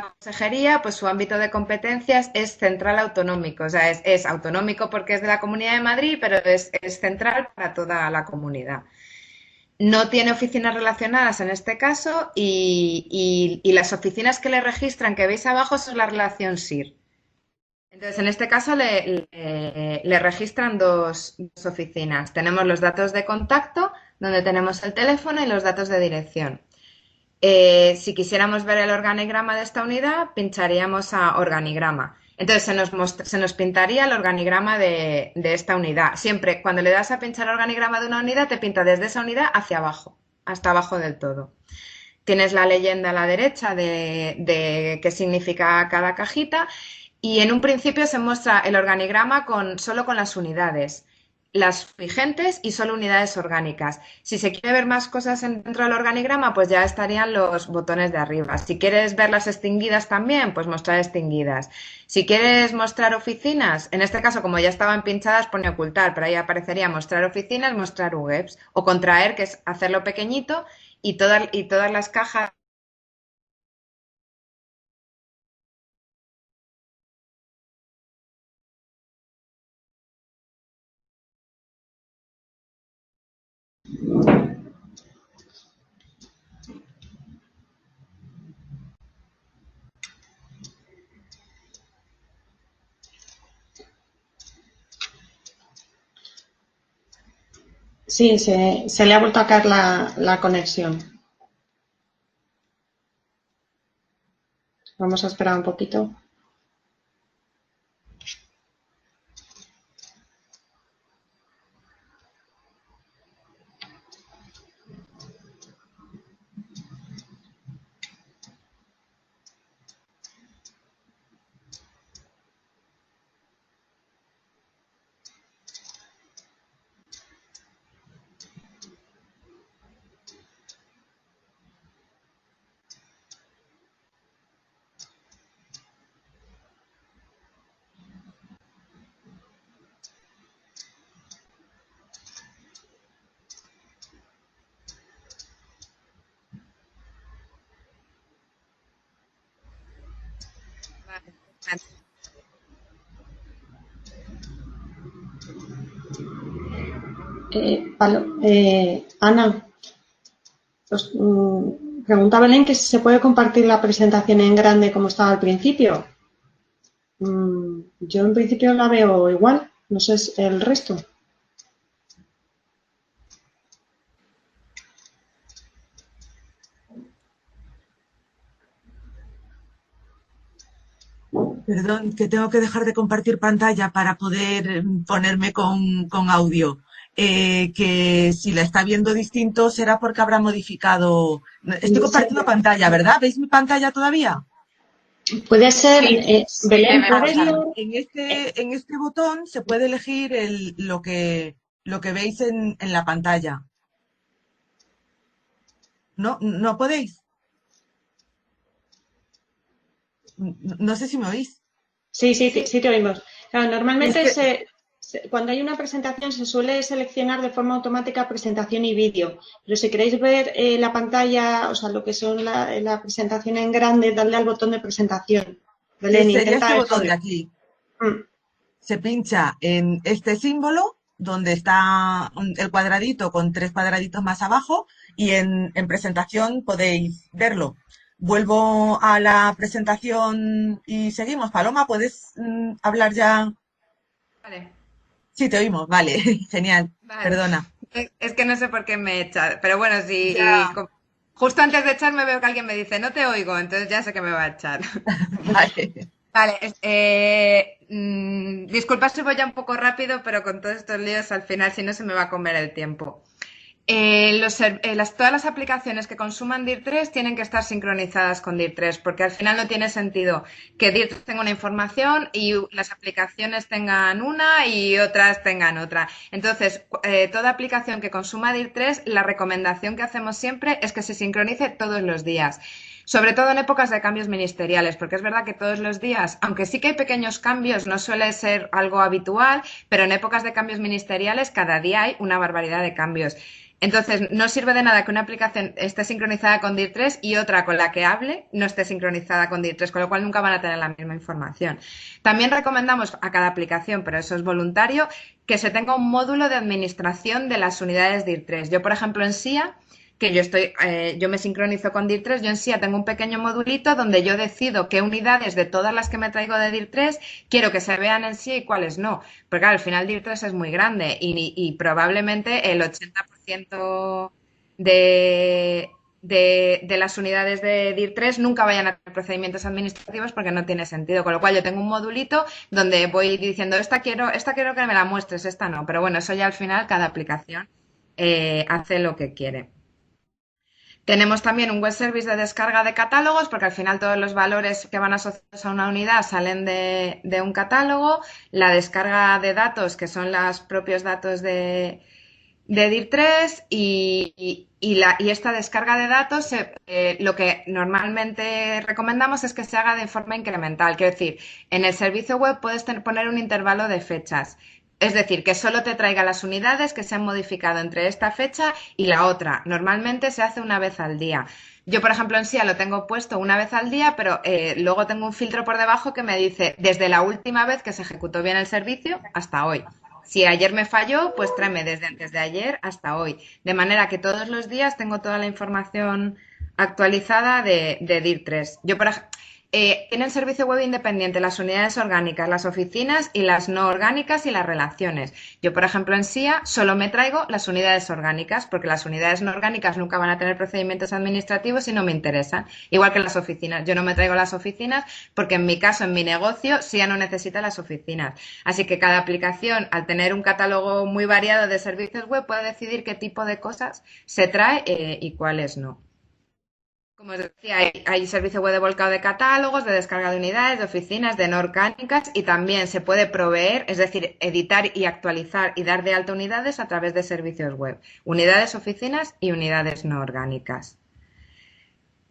consejería, pues su ámbito de competencias es central autonómico. O sea, es autonómico porque es de la Comunidad de Madrid, pero es central para toda la comunidad. No tiene oficinas relacionadas en este caso y las oficinas que le registran, que veis abajo, son la relación SIR. Entonces, en este caso le registran dos oficinas. Tenemos los datos de contacto, donde tenemos el teléfono y los datos de dirección. Si quisiéramos ver el organigrama de esta unidad, pincharíamos a organigrama. Entonces, se nos pintaría el organigrama de esta unidad. Siempre, cuando le das a pinchar organigrama de una unidad, te pinta desde esa unidad hacia abajo, hasta abajo del todo. Tienes la leyenda a la derecha de qué significa cada cajita. Y en un principio se muestra el organigrama solo con las unidades, las vigentes y solo unidades orgánicas. Si se quiere ver más cosas dentro del organigrama, pues ya estarían los botones de arriba. Si quieres ver las extinguidas también, pues mostrar extinguidas. Si quieres mostrar oficinas, en este caso como ya estaban pinchadas pone ocultar, pero ahí aparecería mostrar oficinas, mostrar UGEPs o contraer, que es hacerlo pequeñito y todas las cajas. Sí, se le ha vuelto a caer la conexión. Vamos a esperar un poquito. Ana, pues, pregunta Belén que si se puede compartir la presentación en grande como estaba al principio. Yo en principio la veo igual, no sé el resto. Perdón, que tengo que dejar de compartir pantalla para poder ponerme con audio. Que si la está viendo distinto será porque habrá modificado. Estoy compartiendo pantalla, ¿verdad? ¿Veis mi pantalla todavía? Puede ser, Belén, vemos. En este botón se puede elegir lo que veis en la pantalla. ¿No podéis? No sé si me oís. Sí, te oímos. Claro, normalmente cuando hay una presentación se suele seleccionar de forma automática presentación y vídeo. Pero si queréis ver la pantalla, o sea, lo que son la presentación en grande, dadle al botón de presentación. Belén, Sería intenta este eso. botón de aquí. Se pincha en este símbolo donde está el cuadradito con 3 cuadraditos más abajo y en presentación podéis verlo. Vuelvo a la presentación y seguimos. Paloma, ¿puedes hablar ya? Vale. Sí, te oímos. Vale, genial. Vale. Perdona. Es que no sé por qué me echa, pero bueno, si Ya. justo antes de echarme veo que alguien me dice no te oigo, entonces ya sé que me va a echar. Vale. Vale, disculpa si voy ya un poco rápido, pero con todos estos líos al final si no se me va a comer el tiempo. Todas las aplicaciones que consuman DIR3 tienen que estar sincronizadas con DIR3, porque al final no tiene sentido que DIR3 tenga una información y las aplicaciones tengan una y otras tengan otra. Entonces, toda aplicación que consuma DIR3, la recomendación que hacemos siempre es que se sincronice todos los días. Sobre todo en épocas de cambios ministeriales, porque es verdad que todos los días, aunque sí que hay pequeños cambios, no suele ser algo habitual, pero en épocas de cambios ministeriales cada día hay una barbaridad de cambios. Entonces, no sirve de nada que una aplicación esté sincronizada con DIR3 y otra con la que hable no esté sincronizada con DIR3, con lo cual nunca van a tener la misma información. También recomendamos a cada aplicación, pero eso es voluntario, que se tenga un módulo de administración de las unidades DIR3. Yo, por ejemplo, en SIA, que yo me sincronizo con DIR3, yo en SIA tengo un pequeño modulito donde yo decido qué unidades de todas las que me traigo de DIR3 quiero que se vean en SIA y cuáles no. Porque claro, al final DIR3 es muy grande y probablemente el 80% de las unidades de DIR3 nunca vayan a tener procedimientos administrativos porque no tiene sentido. Con lo cual yo tengo un modulito donde voy diciendo esta quiero que me la muestres, esta no. Pero bueno, eso ya al final cada aplicación hace lo que quiere. Tenemos también un web service de descarga de catálogos, porque al final todos los valores que van asociados a una unidad salen de un catálogo. La descarga de datos, que son los propios datos de DIR3, y esta descarga de datos, lo que normalmente recomendamos es que se haga de forma incremental. Quiero decir, en el servicio web puedes poner un intervalo de fechas. Es decir, que solo te traiga las unidades que se han modificado entre esta fecha y la otra. Normalmente se hace una vez al día. Yo, por ejemplo, en SIA lo tengo puesto una vez al día, pero luego tengo un filtro por debajo que me dice desde la última vez que se ejecutó bien el servicio hasta hoy. Si ayer me falló, pues tráeme desde antes de ayer hasta hoy. De manera que todos los días tengo toda la información actualizada de DIR3. Yo, por ejemplo, tienen servicio web independiente las unidades orgánicas, las oficinas y las no orgánicas y las relaciones. Yo, por ejemplo, en SIA solo me traigo las unidades orgánicas porque las unidades no orgánicas nunca van a tener procedimientos administrativos y no me interesan. Igual que las oficinas. Yo no me traigo las oficinas porque en mi caso, en mi negocio, SIA no necesita las oficinas. Así que cada aplicación, al tener un catálogo muy variado de servicios web, puede decidir qué tipo de cosas se trae y cuáles no. Como os decía, hay servicio web de volcado de catálogos, de descarga de unidades, de oficinas, de no orgánicas y también se puede proveer, es decir, editar y actualizar y dar de alta unidades a través de servicios web. Unidades, oficinas y unidades no orgánicas.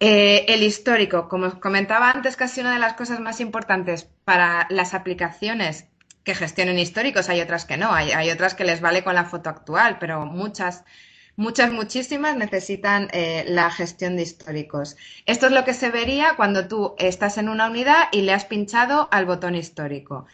El histórico, como os comentaba antes, casi una de las cosas más importantes para las aplicaciones que gestionen históricos. Hay otras que no, hay otras que les vale con la foto actual, pero muchísimas necesitan la gestión de históricos. Esto es lo que se vería cuando tú estás en una unidad y le has pinchado al botón histórico.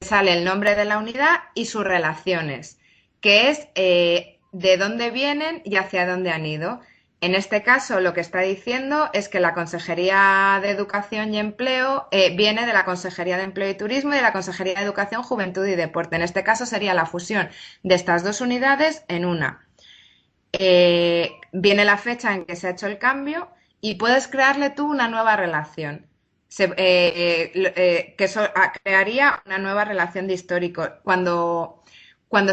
Sale el nombre de la unidad y sus relaciones, que es de dónde vienen y hacia dónde han ido. En este caso, lo que está diciendo es que la Consejería de Educación y Empleo viene de la Consejería de Empleo y Turismo y de la Consejería de Educación, Juventud y Deporte. En este caso sería la fusión de estas dos unidades en una. Viene la fecha en que se ha hecho el cambio y puedes crearle tú una nueva relación. Crearía una nueva relación de histórico. Cuando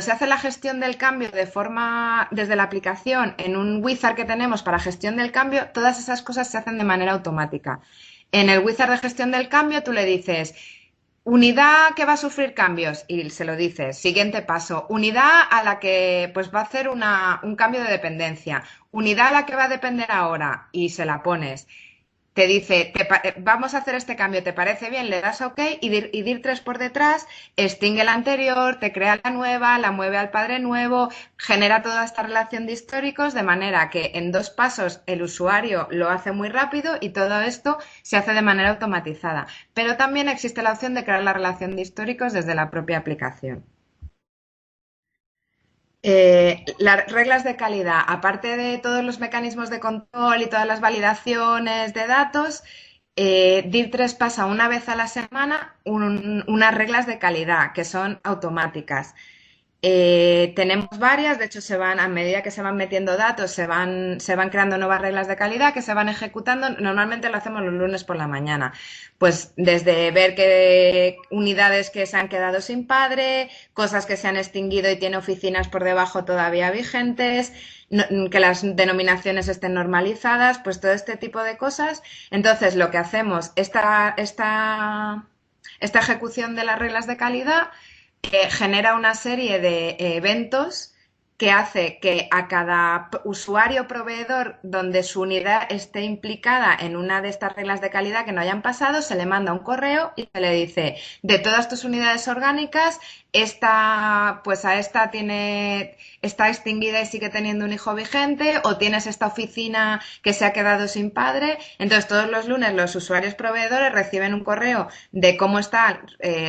se hace la gestión del cambio desde la aplicación en un wizard que tenemos para gestión del cambio, todas esas cosas se hacen de manera automática. En el wizard de gestión del cambio tú le dices unidad que va a sufrir cambios y se lo dices. Siguiente paso, unidad a la que pues va a hacer un cambio de dependencia. Unidad a la que va a depender ahora y se la pones. Te dice, vamos a hacer este cambio, ¿te parece bien? Le das a OK y DIR3 por detrás extingue la anterior, te crea la nueva, la mueve al padre nuevo, genera toda esta relación de históricos de manera que en 2 pasos el usuario lo hace muy rápido y todo esto se hace de manera automatizada. Pero también existe la opción de crear la relación de históricos desde la propia aplicación. Las reglas de calidad, aparte de todos los mecanismos de control y todas las validaciones de datos, DIR3 pasa una vez a la semana unas reglas de calidad que son automáticas. Tenemos varias, de hecho a medida que se van metiendo datos, se van creando nuevas reglas de calidad que se van ejecutando. Normalmente lo hacemos los lunes por la mañana. Pues desde ver qué unidades que se han quedado sin padre, cosas que se han extinguido y tiene oficinas por debajo todavía vigentes, que las denominaciones estén normalizadas, pues todo este tipo de cosas. Entonces lo que hacemos, esta ejecución de las reglas de calidad genera una serie de eventos que hace que a cada usuario o proveedor donde su unidad esté implicada en una de estas reglas de calidad que no hayan pasado, se le manda un correo y se le dice, de todas tus unidades orgánicas, esta está extinguida y sigue teniendo un hijo vigente, o tienes esta oficina que se ha quedado sin padre. Entonces, todos los lunes los usuarios proveedores reciben un correo de cómo están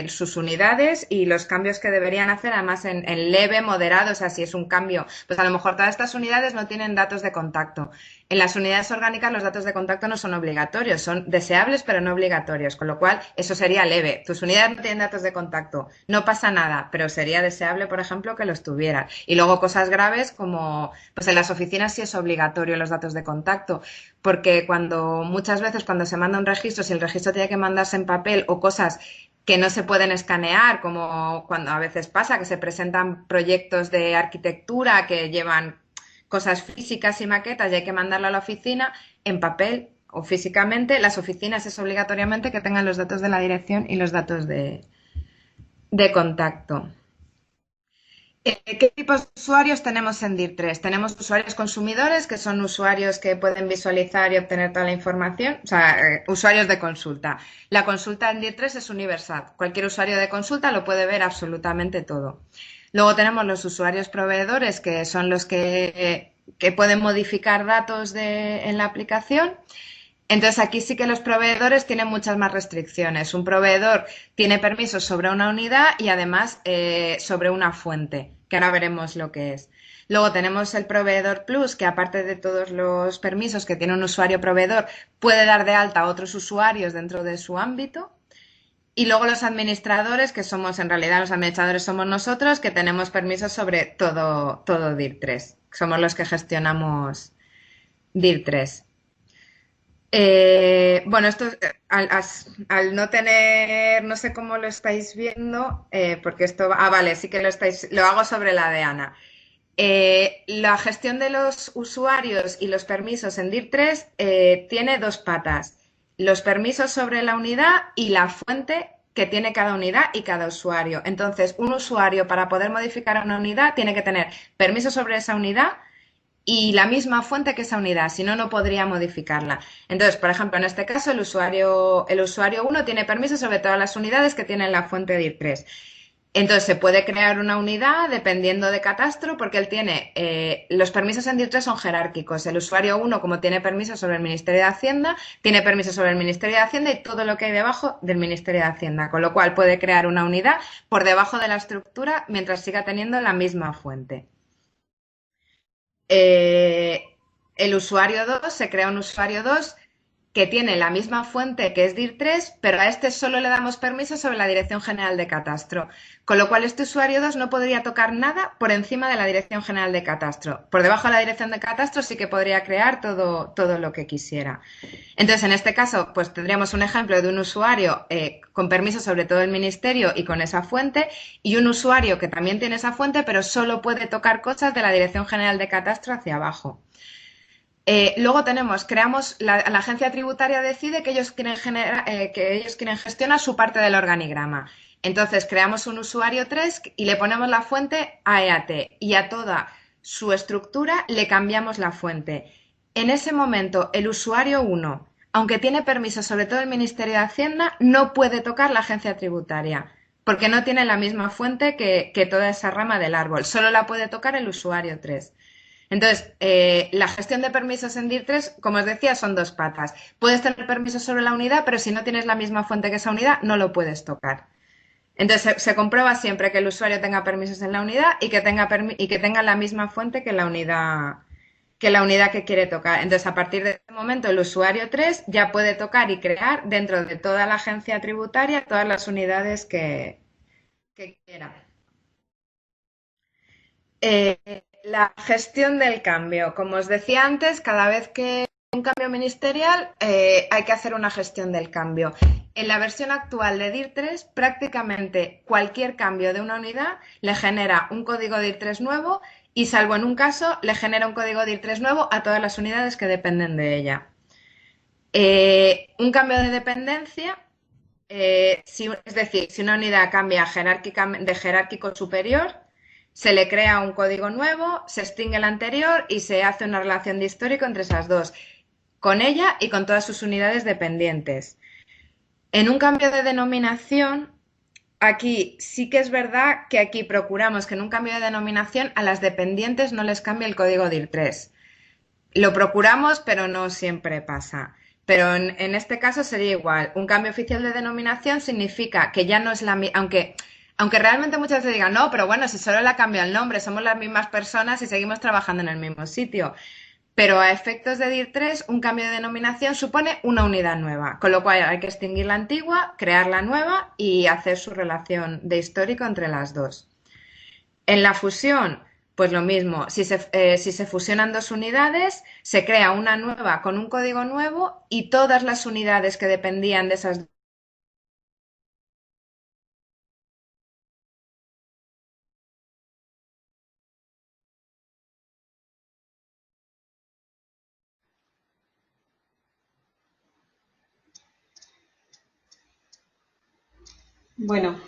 sus unidades y los cambios que deberían hacer, además en leve, moderado. O sea, si es un cambio, pues a lo mejor todas estas unidades no tienen datos de contacto. En las unidades orgánicas los datos de contacto no son obligatorios, son deseables pero no obligatorios, con lo cual eso sería leve. Tus unidades no tienen datos de contacto, no pasa nada, pero sería deseable, por ejemplo, que los tuvieran. Y luego cosas graves como, pues en las oficinas sí es obligatorio los datos de contacto, porque muchas veces cuando se manda un registro, si el registro tiene que mandarse en papel o cosas que no se pueden escanear, como cuando a veces pasa que se presentan proyectos de arquitectura que llevan cosas físicas y maquetas y hay que mandarlo a la oficina en papel o físicamente. Las oficinas es obligatoriamente que tengan los datos de la dirección y los datos de contacto. ¿Qué tipos de usuarios tenemos en DIR3? Tenemos usuarios consumidores, que son usuarios que pueden visualizar y obtener toda la información, o sea, usuarios de consulta. La consulta en DIR3 es universal. Cualquier usuario de consulta lo puede ver absolutamente todo. Luego tenemos los usuarios proveedores, que son los que pueden modificar datos en la aplicación. Entonces, aquí sí que los proveedores tienen muchas más restricciones. Un proveedor tiene permisos sobre una unidad y además sobre una fuente, que ahora veremos lo que es. Luego tenemos el proveedor Plus, que aparte de todos los permisos que tiene un usuario proveedor, puede dar de alta a otros usuarios dentro de su ámbito. Y luego los administradores, que somos, en realidad los administradores somos nosotros, que tenemos permisos sobre todo DIR3. Somos los que gestionamos DIR3. Bueno, esto al no tener, no sé cómo lo estáis viendo, porque esto, vale, sí que lo hago sobre la de Ana. La gestión de los usuarios y los permisos en DIR3 tiene dos patas. Los permisos sobre la unidad y la fuente que tiene cada unidad y cada usuario. Entonces, un usuario para poder modificar una unidad tiene que tener permiso sobre esa unidad y la misma fuente que esa unidad, si no, no podría modificarla. Entonces, por ejemplo, en este caso, el usuario 1 tiene permiso sobre todas las unidades que tienen la fuente DIR3. Entonces, se puede crear una unidad dependiendo de catastro, porque él tiene, los permisos en DIR3 son jerárquicos. El usuario 1, como tiene permiso sobre el Ministerio de Hacienda, tiene permiso sobre el Ministerio de Hacienda y todo lo que hay debajo del Ministerio de Hacienda, con lo cual puede crear una unidad por debajo de la estructura mientras siga teniendo la misma fuente. El usuario 2, se crea un usuario 2 que tiene la misma fuente que es DIR3, pero a este solo le damos permiso sobre la Dirección General de Catastro, con lo cual este usuario 2 no podría tocar nada por encima de la Dirección General de Catastro. Por debajo de la Dirección de Catastro sí que podría crear todo lo que quisiera. Entonces, en este caso, pues tendríamos un ejemplo de un usuario con permiso sobre todo el Ministerio y con esa fuente, y un usuario que también tiene esa fuente, pero solo puede tocar cosas de la Dirección General de Catastro hacia abajo. Luego la agencia tributaria decide que ellos quieren gestionar su parte del organigrama. Entonces creamos un usuario 3 y le ponemos la fuente AEAT y a toda su estructura le cambiamos la fuente. En ese momento el usuario 1, aunque tiene permiso sobre todo el Ministerio de Hacienda, no puede tocar la agencia tributaria porque no tiene la misma fuente que toda esa rama del árbol. Solo la puede tocar el usuario 3. Entonces, la gestión de permisos en DIR3, como os decía, son dos patas. Puedes tener permisos sobre la unidad, pero si no tienes la misma fuente que esa unidad, no lo puedes tocar. Entonces, se comprueba siempre que el usuario tenga permisos en la unidad y que tenga la misma fuente que la unidad que quiere tocar. Entonces, a partir de ese momento, el usuario 3 ya puede tocar y crear dentro de toda la agencia tributaria todas las unidades que quiera. La gestión del cambio. Como os decía antes, cada vez que hay un cambio ministerial hay que hacer una gestión del cambio. En la versión actual de DIR3, prácticamente cualquier cambio de una unidad le genera un código DIR3 nuevo y, salvo en un caso, le genera un código DIR3 nuevo a todas las unidades que dependen de ella. Un cambio de dependencia, es decir, si una unidad cambia de jerárquico superior, se le crea un código nuevo, se extingue el anterior y se hace una relación de histórico entre esas dos, con ella y con todas sus unidades dependientes. En un cambio de denominación, aquí sí que es verdad que aquí procuramos que en un cambio de denominación a las dependientes no les cambie el código DIR3. Lo procuramos, pero no siempre pasa. Pero en este caso sería igual. Un cambio oficial de denominación significa que ya no es la misma, aunque realmente muchas veces digan, no, pero bueno, si solo le ha cambiado el nombre, somos las mismas personas y seguimos trabajando en el mismo sitio. Pero a efectos de DIR3, un cambio de denominación supone una unidad nueva, con lo cual hay que extinguir la antigua, crear la nueva y hacer su relación de histórico entre las dos. En la fusión, pues lo mismo, si se fusionan dos unidades, se crea una nueva con un código nuevo y todas las unidades que dependían de esas dos. Bueno,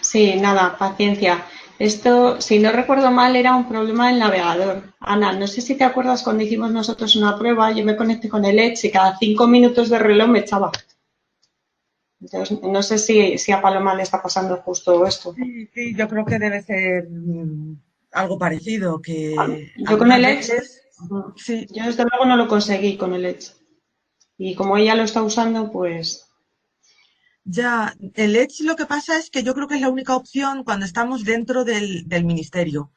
sí, nada, paciencia. Esto, si no recuerdo mal, era un problema del navegador. Ana, no sé si te acuerdas cuando hicimos nosotros una prueba, yo me conecté con el Edge y cada 5 minutos de reloj me echaba. Entonces, no sé si a Paloma le está pasando justo esto. Sí, yo creo que debe ser algo parecido, que Yo con el algunas Edge, veces, sí, yo desde luego no lo conseguí con el Edge. Y como ella lo está usando, pues ya, el Edge lo que pasa es que yo creo que es la única opción cuando estamos dentro del ministerio.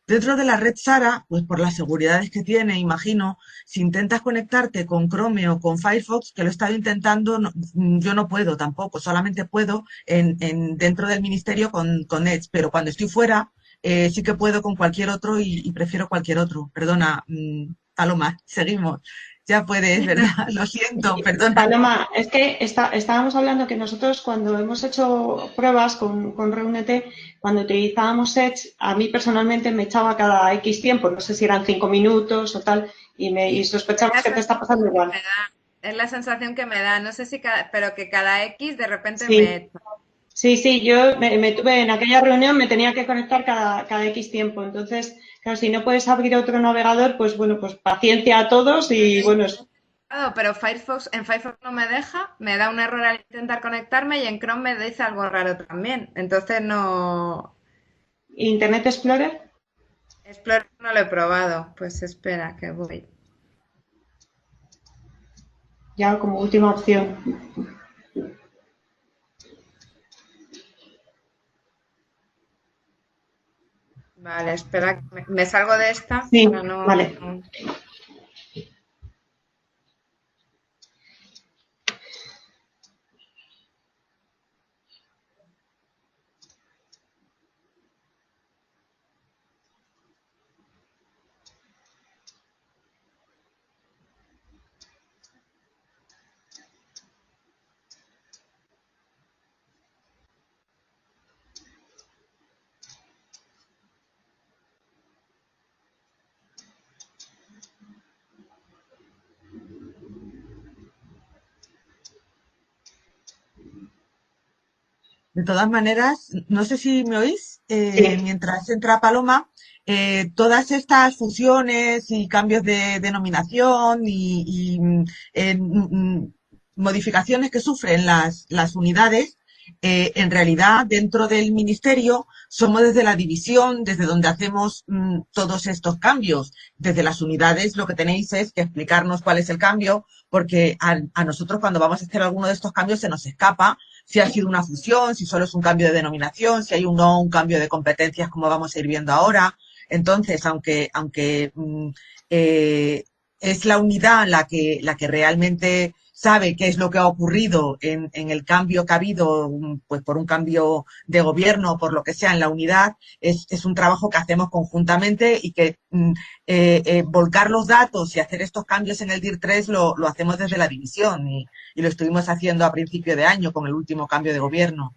Dentro de la red SARA, pues por las seguridades que tiene, imagino, si intentas conectarte con Chrome o con Firefox, que lo he estado intentando, yo no puedo tampoco, solamente puedo dentro del ministerio con Edge, pero cuando estoy fuera, sí que puedo con cualquier otro y prefiero cualquier otro. Perdona, Paloma, seguimos. Ya puedes, ¿verdad? Lo siento, perdona. Paloma, es que estábamos hablando que nosotros cuando hemos hecho pruebas con Reúnete, cuando utilizábamos Edge, a mí personalmente me echaba cada X tiempo, no sé si eran 5 minutos o tal, y sospechamos que te está pasando igual. Es la sensación que me da, no sé si pero que cada X de repente Sí, me echa. sí, yo me tuve en aquella reunión, me tenía que conectar cada X tiempo, entonces, claro, si no puedes abrir otro navegador, pues bueno, pues paciencia a todos y bueno, Pero en Firefox no me deja, me da un error al intentar conectarme y en Chrome me dice algo raro también. Entonces no. Internet Explorer, Explorer no lo he probado. Pues espera, que voy. ya como última opción. Vale, espera, que me salgo de esta Sí, para no. vale. De todas maneras, no sé si me oís, Sí. mientras entra Paloma, todas estas fusiones y cambios de denominación y modificaciones que sufren las unidades, en realidad dentro del ministerio somos desde la división, desde donde hacemos todos estos cambios. Desde las unidades lo que tenéis es que explicarnos cuál es el cambio, porque a nosotros cuando vamos a hacer alguno de estos cambios se nos escapa si ha sido una fusión, si solo es un cambio de denominación, si hay un cambio de competencias, como vamos a ir viendo ahora. Entonces, aunque es la unidad la que realmente sabe qué es lo que ha ocurrido en el cambio que ha habido, pues por un cambio de gobierno, por lo que sea, en la unidad, es un trabajo que hacemos conjuntamente y que volcar los datos y hacer estos cambios en el DIR 3 lo hacemos desde la división y lo estuvimos haciendo a principio de año con el último cambio de gobierno.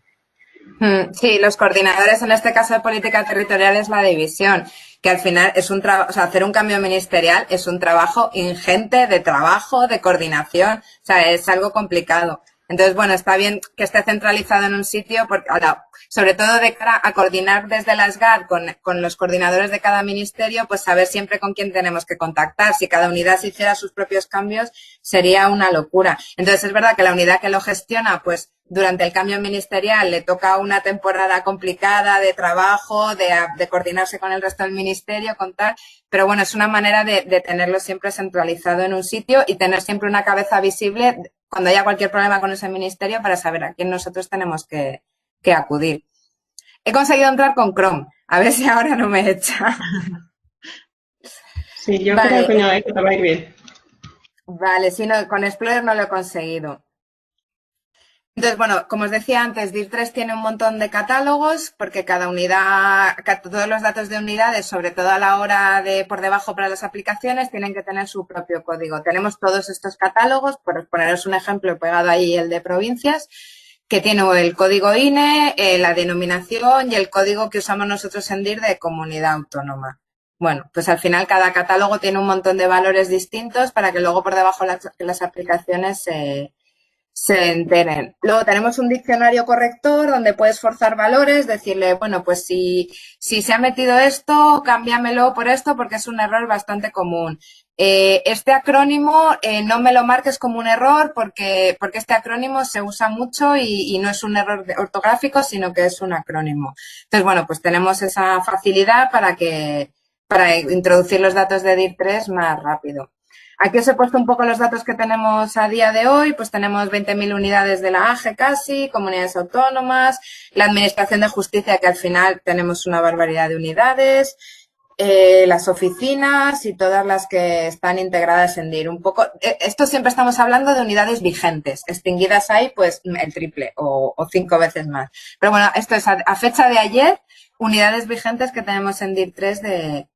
Sí, los coordinadores, en este caso de política territorial, es la división, que al final es un trabajo, o sea, hacer un cambio ministerial es un trabajo ingente de trabajo, de coordinación, o sea, es algo complicado. Entonces, bueno, está bien que esté centralizado en un sitio, porque ahora, sobre todo de cara a coordinar desde la SGAD con los coordinadores de cada ministerio, pues saber siempre con quién tenemos que contactar. Si cada unidad se hiciera sus propios cambios, sería una locura. Entonces, es verdad que la unidad que lo gestiona, pues durante el cambio ministerial le toca una temporada complicada de trabajo, de coordinarse con el resto del ministerio, contar, pero bueno, es una manera de tenerlo siempre centralizado en un sitio y tener siempre una cabeza visible cuando haya cualquier problema con ese ministerio para saber a quién nosotros tenemos que acudir. He conseguido entrar con Chrome, a ver si ahora no me echa. Sí, yo Vale. creo que te va a ir bien. Vale, si no, con Explorer no lo he conseguido. Entonces, bueno, como os decía antes, DIR3 tiene un montón de catálogos porque cada unidad, todos los datos de unidades, sobre todo a la hora de por debajo para las aplicaciones, tienen que tener su propio código. Tenemos todos estos catálogos, por poneros un ejemplo, he pegado ahí el de provincias, que tiene el código INE, la denominación y el código que usamos nosotros en DIR de comunidad autónoma. Bueno, pues al final cada catálogo tiene un montón de valores distintos para que luego por debajo las aplicaciones se enteren. Luego tenemos un diccionario corrector donde puedes forzar valores, decirle, bueno, pues si se ha metido esto, cámbiamelo por esto porque es un error bastante común. Este acrónimo no me lo marques como un error porque este acrónimo se usa mucho y no es un error ortográfico, sino que es un acrónimo. Entonces, bueno, pues tenemos esa facilidad para introducir los datos de DIR3 más rápido. Aquí os he puesto un poco los datos que tenemos a día de hoy, pues tenemos 20.000 unidades de la AGE casi, comunidades autónomas, la Administración de Justicia, que al final tenemos una barbaridad de unidades, las oficinas y todas las que están integradas en DIR. Un poco, esto siempre estamos hablando de unidades vigentes, extinguidas hay pues el triple o 5 veces más. Pero bueno, esto es a fecha de ayer, unidades vigentes que tenemos en DIR3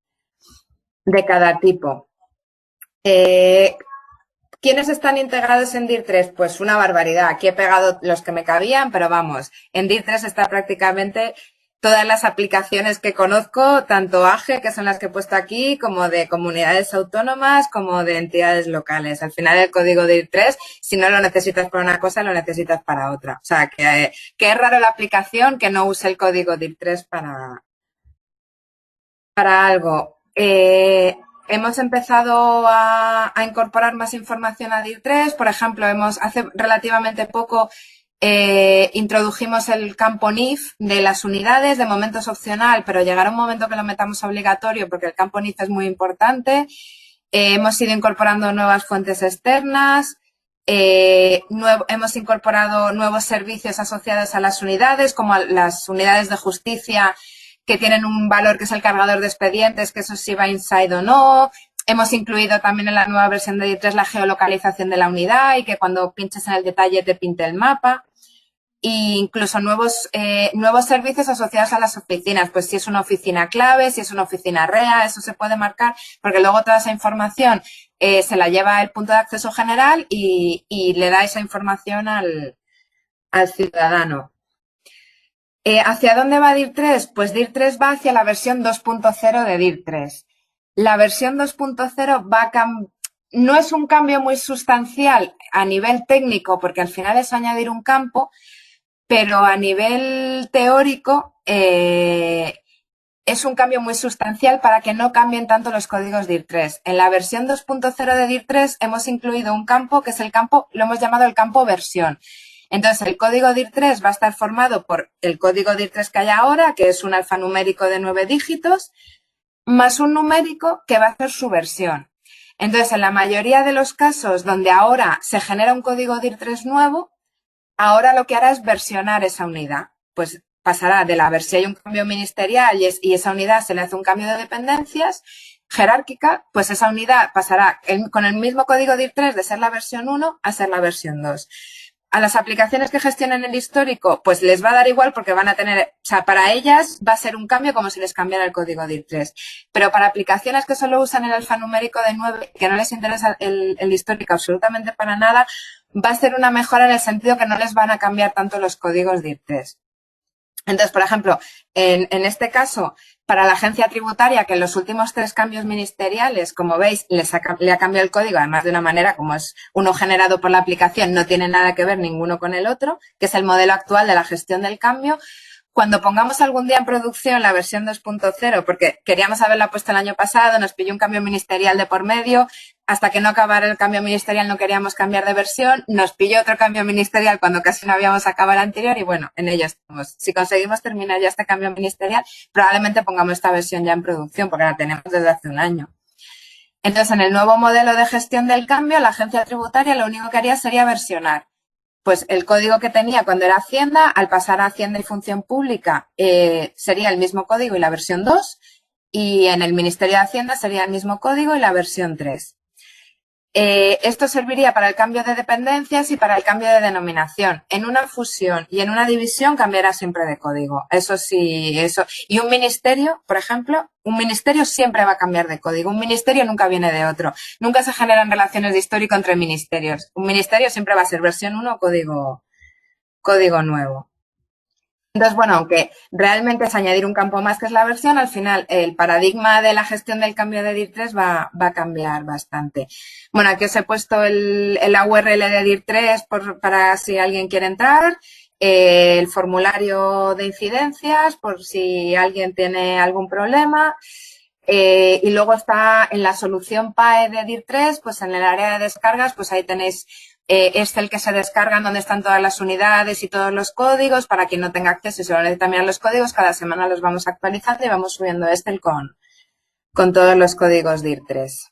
de cada tipo. ¿Quiénes están integrados en DIR3? Pues una barbaridad. Aquí he pegado los que me cabían, pero vamos, en DIR3 está prácticamente todas las aplicaciones que conozco, tanto AGE, que son las que he puesto aquí, como de comunidades autónomas, como de entidades locales. Al final el código DIR3, si no lo necesitas para una cosa, lo necesitas para otra. O sea, que es raro la aplicación que no use el código DIR3 para algo. Hemos empezado a incorporar más información a DIR3. Por ejemplo, hace relativamente poco introdujimos el campo NIF de las unidades. De momento es opcional, pero llegará un momento que lo metamos obligatorio porque el campo NIF es muy importante. Hemos ido incorporando nuevas fuentes externas. Hemos incorporado nuevos servicios asociados a las unidades, como las unidades de justicia, que tienen un valor que es el cargador de expedientes, que eso sí va inside o no. Hemos incluido también en la nueva versión de DIR3 la geolocalización de la unidad y que cuando pinches en el detalle te pinte el mapa. E incluso nuevos servicios asociados a las oficinas, pues si es una oficina clave, si es una oficina REA, eso se puede marcar, porque luego toda esa información se la lleva el punto de acceso general y le da esa información al ciudadano. ¿Hacia dónde va DIR3? Pues DIR3 va hacia la versión 2.0 de DIR3. La versión 2.0 no es un cambio muy sustancial a nivel técnico, porque al final es añadir un campo, pero a nivel teórico es un cambio muy sustancial para que no cambien tanto los códigos DIR3. En la versión 2.0 de DIR3 hemos incluido un campo que es el campo, lo hemos llamado el campo versión. Entonces, el código DIR3 va a estar formado por el código DIR3 que hay ahora, que es un alfanumérico de 9 dígitos, más un numérico que va a hacer su versión. Entonces, en la mayoría de los casos donde ahora se genera un código DIR3 nuevo, ahora lo que hará es versionar esa unidad. Pues pasará de la versión, hay un cambio ministerial y esa unidad se le hace un cambio de dependencias jerárquica, pues esa unidad pasará con el mismo código DIR3 de ser la versión 1 a ser la versión 2. A las aplicaciones que gestionen el histórico, pues les va a dar igual porque van a tener, o sea, para ellas va a ser un cambio como si les cambiara el código DIR3. Pero para aplicaciones que solo usan el alfanumérico de 9, que no les interesa el histórico absolutamente para nada, va a ser una mejora en el sentido que no les van a cambiar tanto los códigos DIR3. Entonces, por ejemplo, en este caso, para la agencia tributaria, que en los últimos 3 cambios ministeriales, como veis, le ha cambiado el código, además de una manera como es uno generado por la aplicación, no tiene nada que ver ninguno con el otro, que es el modelo actual de la gestión del cambio. Cuando pongamos algún día en producción la versión 2.0, porque queríamos haberla puesto el año pasado, nos pilló un cambio ministerial de por medio, hasta que no acabara el cambio ministerial no queríamos cambiar de versión, nos pilló otro cambio ministerial cuando casi no habíamos acabado el anterior y bueno, en ello estamos. Si conseguimos terminar ya este cambio ministerial, probablemente pongamos esta versión ya en producción, porque la tenemos desde hace un año. Entonces, en el nuevo modelo de gestión del cambio, la agencia tributaria lo único que haría sería versionar. Pues el código que tenía cuando era Hacienda, al pasar a Hacienda y Función Pública, sería el mismo código y la versión 2, y en el Ministerio de Hacienda sería el mismo código y la versión 3. Esto serviría para el cambio de dependencias y para el cambio de denominación. En una fusión y en una división cambiará siempre de código. Eso sí, eso. Y un ministerio, por ejemplo, un ministerio siempre va a cambiar de código. Un ministerio nunca viene de otro. Nunca se generan relaciones de histórico entre ministerios. Un ministerio siempre va a ser versión 1 o código nuevo. Entonces, bueno, aunque realmente es añadir un campo más que es la versión, al final el paradigma de la gestión del cambio de DIR3 va a cambiar bastante. Bueno, aquí os he puesto la URL de DIR3 para si alguien quiere entrar, el formulario de incidencias por si alguien tiene algún problema. Y luego está en la solución PAE de DIR3, pues en el área de descargas, pues ahí tenéis Excel que se descargan donde están todas las unidades y todos los códigos. Para quien no tenga acceso y se lo necesita mirar los códigos, cada semana los vamos actualizando y vamos subiendo Excel con todos los códigos DIR3.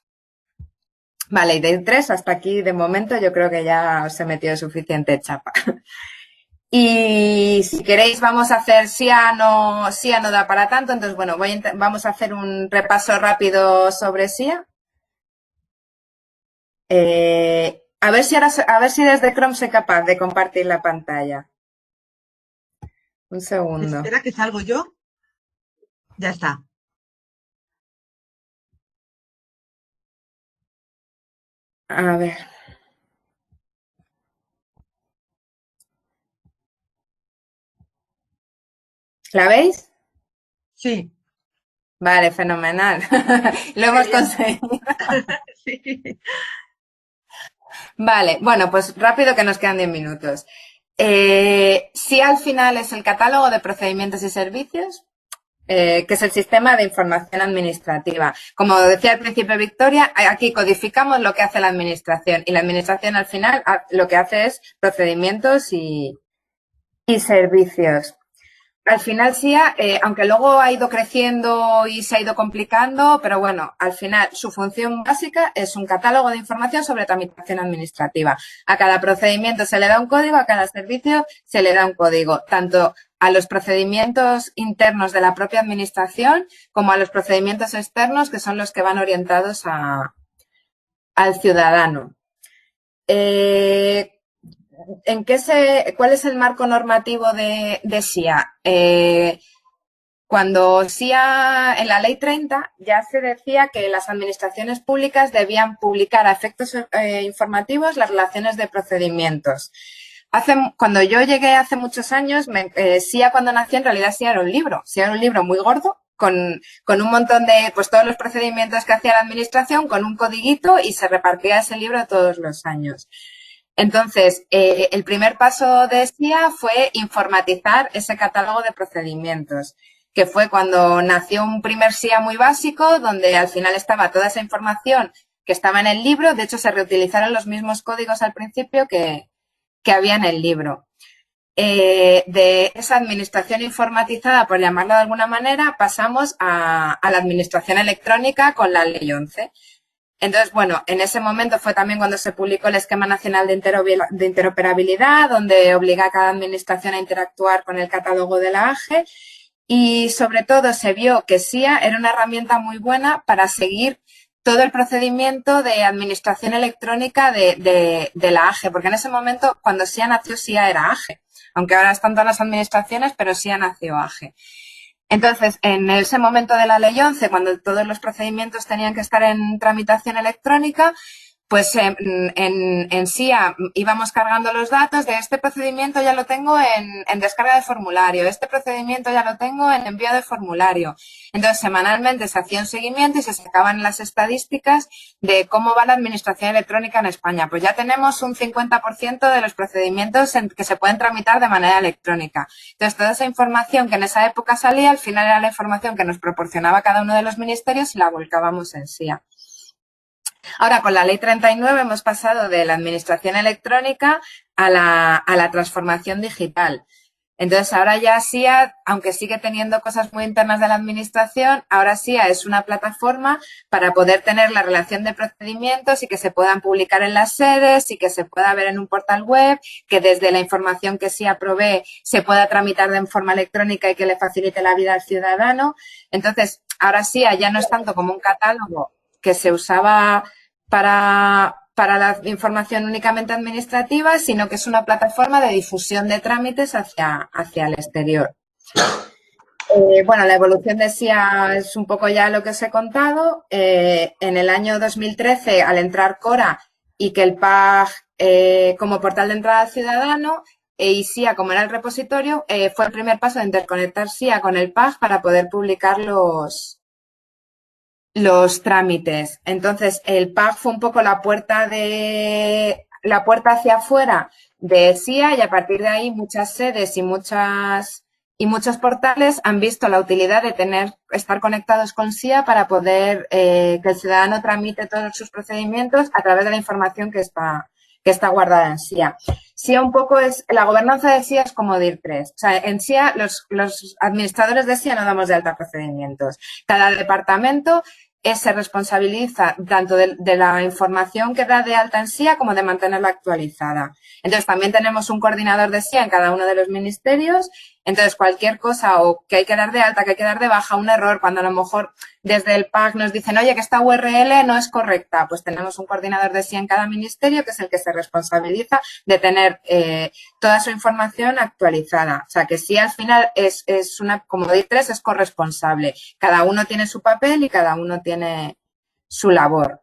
Vale, y DIR3 hasta aquí de momento yo creo que ya os he metido suficiente chapa. Y si queréis vamos a hacer SIA no da para tanto, entonces bueno, vamos a hacer un repaso rápido sobre SIA. A ver si desde Chrome soy capaz de compartir la pantalla. Un segundo. Espera que salgo yo. Ya está. A ver. ¿La veis? Sí. Vale, fenomenal. Lo hemos conseguido. Sí. Vale, bueno, pues rápido que nos quedan 10 minutos. Sí, al final es el catálogo de procedimientos y servicios, que es el sistema de información administrativa. Como decía al principio Victoria, aquí codificamos lo que hace la administración y la administración al final lo que hace es procedimientos y servicios. Al final sí, aunque luego ha ido creciendo y se ha ido complicando, pero bueno, al final su función básica es un catálogo de información sobre tramitación administrativa. A cada procedimiento se le da un código, a cada servicio se le da un código, tanto a los procedimientos internos de la propia administración como a los procedimientos externos, que son los que van orientados al ciudadano. ¿Cuál es el marco normativo de SIA? Cuando SIA, en la Ley 30, ya se decía que las administraciones públicas debían publicar a efectos informativos las relaciones de procedimientos. Cuando yo llegué hace muchos años, SIA cuando nació, en realidad SIA era un libro. SIA era un libro muy gordo, con un montón de, pues todos los procedimientos que hacía la administración, con un codiguito y se repartía ese libro todos los años. Entonces, el primer paso de SIA fue informatizar ese catálogo de procedimientos, que fue cuando nació un primer SIA muy básico, donde al final estaba toda esa información que estaba en el libro. De hecho, se reutilizaron los mismos códigos al principio que había en el libro. De esa administración informatizada, por llamarlo de alguna manera, pasamos a la administración electrónica con la Ley 11. Entonces, bueno, en ese momento fue también cuando se publicó el Esquema Nacional de Interoperabilidad, donde obliga a cada administración a interactuar con el catálogo de la AGE. y sobre todo se vio que SIA era una herramienta muy buena para seguir todo el procedimiento de administración electrónica de la AGE, porque en ese momento, cuando SIA nació, SIA era AGE, aunque ahora están todas las administraciones, pero SIA nació AGE. Entonces, en ese momento de la Ley 11, cuando todos los procedimientos tenían que estar en tramitación electrónica, pues en SIA íbamos cargando los datos de este procedimiento ya lo tengo en descarga de formulario, este procedimiento ya lo tengo en envío de formulario. Entonces, semanalmente se hacía un seguimiento y se sacaban las estadísticas de cómo va la administración electrónica en España. Pues ya tenemos un 50% de los procedimientos que se pueden tramitar de manera electrónica. Entonces, toda esa información que en esa época salía, al final era la información que nos proporcionaba cada uno de los ministerios y la volcábamos en SIA. Ahora, con la Ley 39 hemos pasado de la administración electrónica a la transformación digital. Entonces, ahora ya SIA, aunque sigue teniendo cosas muy internas de la administración, ahora SIA es una plataforma para poder tener la relación de procedimientos y que se puedan publicar en las sedes y que se pueda ver en un portal web, que desde la información que SIA provee se pueda tramitar de forma electrónica y que le facilite la vida al ciudadano. Entonces, ahora SIA ya no es tanto como un catálogo que se usaba para la información únicamente administrativa, sino que es una plataforma de difusión de trámites hacia el exterior. Bueno, la evolución de SIA es un poco ya lo que os he contado. En el año 2013, al entrar Cora y que el PAG como portal de entrada al ciudadano y SIA como era el repositorio, fue el primer paso de interconectar SIA con el PAG para poder publicar los trámites. Entonces, el PAG fue un poco la puerta hacia afuera de SIA y a partir de ahí muchas sedes y muchos portales han visto la utilidad de estar conectados con SIA para poder que el ciudadano tramite todos sus procedimientos a través de la información que está guardada en SIA. SIA un poco la gobernanza de SIA es como DIR3. O sea, en SIA los administradores de SIA no damos de alta procedimientos. Cada departamento se responsabiliza tanto de la información que da de alta en SIA como de mantenerla actualizada. Entonces, también tenemos un coordinador de SIA en cada uno de los ministerios. Entonces, cualquier cosa o que hay que dar de alta, que hay que dar de baja, un error, cuando a lo mejor desde el PAC nos dicen, oye, que esta URL no es correcta, pues tenemos un coordinador de SIA en cada ministerio que es el que se responsabiliza de tener toda su información actualizada. O sea, que SIA al final es como DIR3, es corresponsable. Cada uno tiene su papel y cada uno tiene su labor.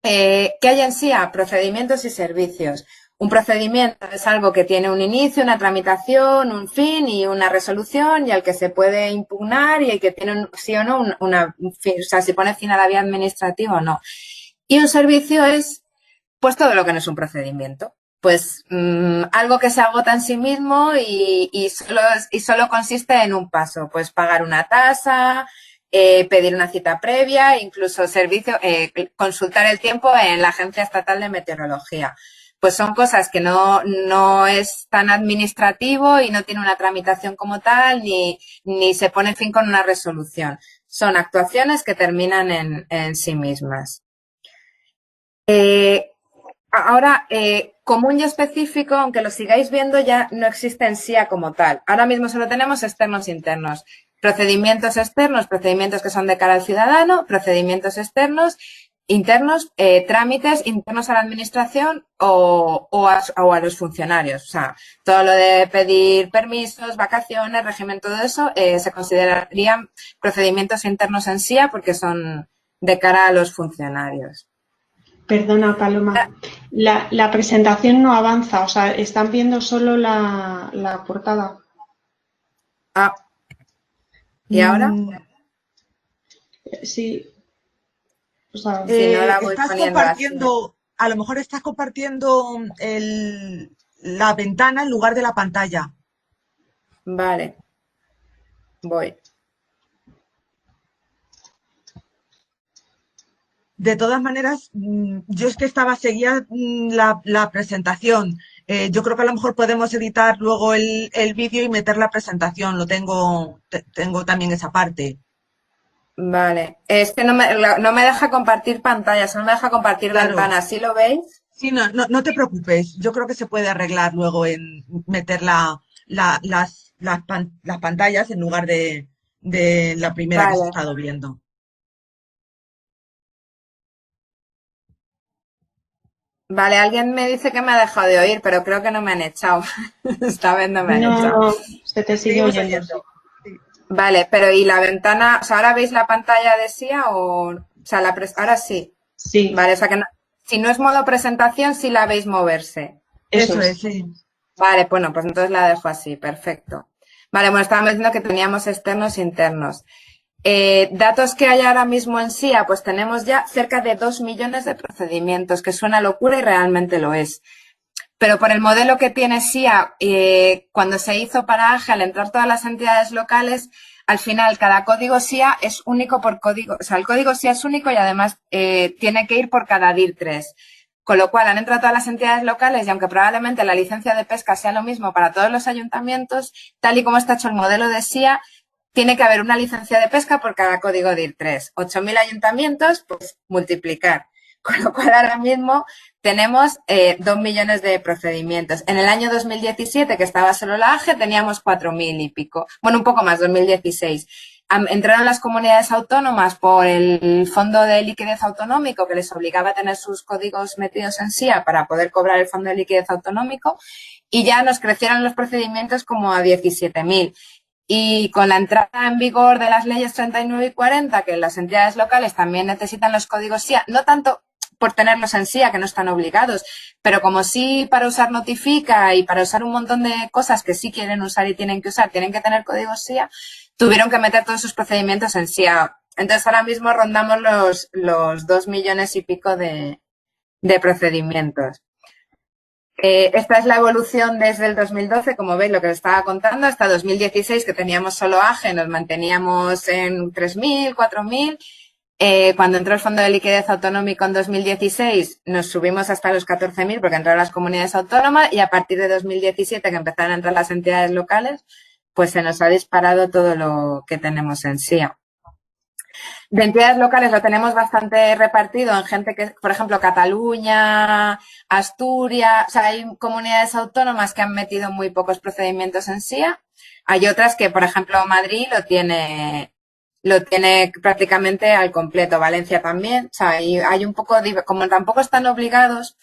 ¿Qué hay en SIA? Procedimientos y servicios. Un procedimiento es algo que tiene un inicio, una tramitación, un fin y una resolución y al que se puede impugnar y el que tiene sí o no un fin, o sea, si pone fin a la vía administrativa o no. Y un servicio es, pues, todo lo que no es un procedimiento. Pues algo que se agota en sí mismo y solo consiste en un paso, pues pagar una tasa, pedir una cita previa, incluso consultar el tiempo en la Agencia Estatal de Meteorología. Pues son cosas que no es tan administrativo y no tiene una tramitación como tal, ni se pone fin con una resolución. Son actuaciones que terminan en sí mismas. Ahora, común y específico, aunque lo sigáis viendo, ya no existe en SIA como tal. Ahora mismo solo tenemos externos e internos. Procedimientos externos, procedimientos que son de cara al ciudadano, procedimientos internos, trámites internos a la administración o a los funcionarios. O sea, todo lo de pedir permisos, vacaciones, régimen, todo eso se considerarían procedimientos internos en SIA porque son de cara a los funcionarios. Perdona, Paloma. La presentación no avanza, o sea, están viendo solo la portada. Ah. ¿Y ahora? Sí. O sea, si no la voy estás poniendo compartiendo, así. a lo mejor estás compartiendo la ventana en lugar de la pantalla. Vale. Voy. De todas maneras, yo es que seguía la presentación. Yo creo que a lo mejor podemos editar luego el vídeo y meter la presentación. Tengo también esa parte. Vale. Es que no me deja compartir pantalla, solo me deja compartir Claro. ventana. ¿Sí lo veis? Sí, no te preocupes. Yo creo que se puede arreglar luego en meter las las pantallas en lugar de la primera que se ha Vale. estado viendo. Vale, alguien me dice que me ha dejado de oír, pero creo que no me han echado. Esta vez no me han No, echado. no, se te sigue Seguimos oyendo, sí. oyendo. Sí. Vale, pero ¿y la ventana? O sea, ¿ahora veis la pantalla de SIA o sea, ahora sí? Sí, Vale, o sea que si no es modo presentación, sí la veis moverse. eso Eso es, es. sí. Vale, bueno, pues entonces la dejo así, perfecto. Vale, bueno, estábamos diciendo que teníamos externos e internos. Datos que hay ahora mismo en SIA, pues tenemos ya cerca de 2 millones de procedimientos, que suena locura y realmente lo es. Pero por el modelo que tiene SIA, cuando se hizo para AGE, al entrar todas las entidades locales, al final cada código SIA es único por código, o sea, el código SIA es único y además tiene que ir por cada DIR 3. Con lo cual han entrado todas las entidades locales y aunque probablemente la licencia de pesca sea lo mismo para todos los ayuntamientos, tal y como está hecho el modelo de SIA, tiene que haber una licencia de pesca por cada código DIR 3. 8.000 ayuntamientos, pues multiplicar. Con lo cual ahora mismo tenemos 2 millones de procedimientos. En el año 2017, que estaba solo la AGE, teníamos 4.000 y pico. Bueno, un poco más, 2016. Entraron las comunidades autónomas por el Fondo de Liquidez Autonómico, que les obligaba a tener sus códigos metidos en SIA para poder cobrar el Fondo de Liquidez Autonómico, y ya nos crecieron los procedimientos como a 17.000. Y con la entrada en vigor de las leyes 39 y 40, que las entidades locales también necesitan los códigos SIA, no tanto por tenerlos en SIA, que no están obligados, pero como sí para usar Notifica y para usar un montón de cosas que sí quieren usar y tienen que usar, tienen que tener códigos SIA, tuvieron que meter todos sus procedimientos en SIA. Entonces ahora mismo rondamos los 2 millones y pico de procedimientos. Esta es la evolución desde el 2012, como veis, lo que os estaba contando, hasta 2016, que teníamos solo AGE, nos manteníamos en 3.000, 4.000. Cuando entró el Fondo de Liquidez Autonómico en 2016, nos subimos hasta los 14.000 porque entraron las comunidades autónomas y a partir de 2017, que empezaron a entrar las entidades locales, pues se nos ha disparado todo lo que tenemos en SIA. De entidades locales lo tenemos bastante repartido en gente que, por ejemplo, Cataluña, Asturias, o sea, hay comunidades autónomas que han metido muy pocos procedimientos en SIA. Hay otras que, por ejemplo, Madrid lo tiene prácticamente al completo, Valencia también. O sea, hay un poco, como tampoco están obligados,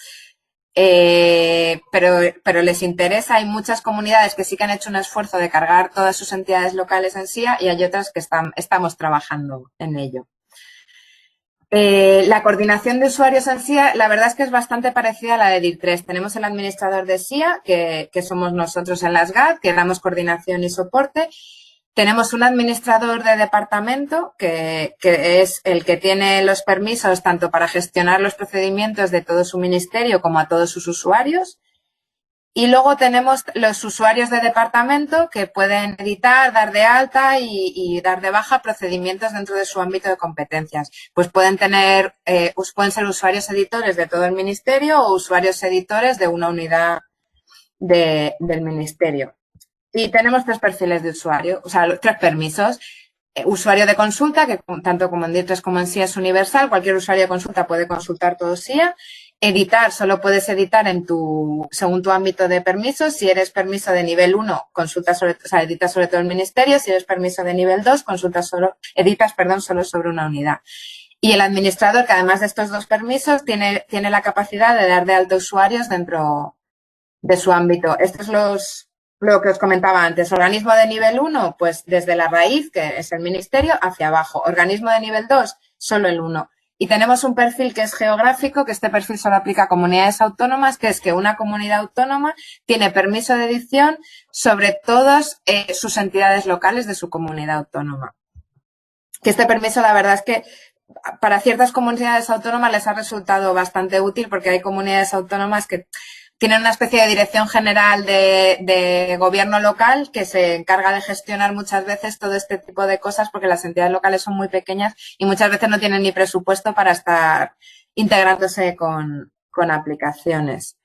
pero les interesa. Hay muchas comunidades que sí que han hecho un esfuerzo de cargar todas sus entidades locales en SIA y hay otras que estamos trabajando en ello. La coordinación de usuarios en SIA, la verdad es que es bastante parecida a la de DIR3. Tenemos el administrador de SIA, que somos nosotros en las GAD, que damos coordinación y soporte. Tenemos un administrador de departamento, que es el que tiene los permisos tanto para gestionar los procedimientos de todo su ministerio como a todos sus usuarios. Y luego tenemos los usuarios de departamento que pueden editar, dar de alta y dar de baja procedimientos dentro de su ámbito de competencias. Pues pueden ser usuarios editores de todo el ministerio o usuarios editores de una unidad del ministerio. Y tenemos 3 perfiles de usuario, o sea, 3 permisos. Usuario de consulta, que tanto como en DIR3 como en SIA es universal, cualquier usuario de consulta puede consultar todo SIA. Editar, solo puedes editar según tu ámbito de permisos. Si eres permiso de nivel 1, editas sobre todo el ministerio. Si eres permiso de nivel 2, editas solo sobre una unidad. Y el administrador, que además de estos 2 permisos, tiene la capacidad de dar de alta usuarios dentro de su ámbito. Esto es lo que os comentaba antes. Organismo de nivel 1, pues desde la raíz, que es el ministerio, hacia abajo. Organismo de nivel 2, solo el 1. Y tenemos un perfil que es geográfico, que este perfil solo aplica a comunidades autónomas, que es que una comunidad autónoma tiene permiso de edición sobre todas sus entidades locales de su comunidad autónoma. Que este permiso, la verdad es que para ciertas comunidades autónomas les ha resultado bastante útil, porque hay comunidades autónomas que tienen una especie de dirección general de gobierno local que se encarga de gestionar muchas veces todo este tipo de cosas, porque las entidades locales son muy pequeñas y muchas veces no tienen ni presupuesto para estar integrándose con aplicaciones.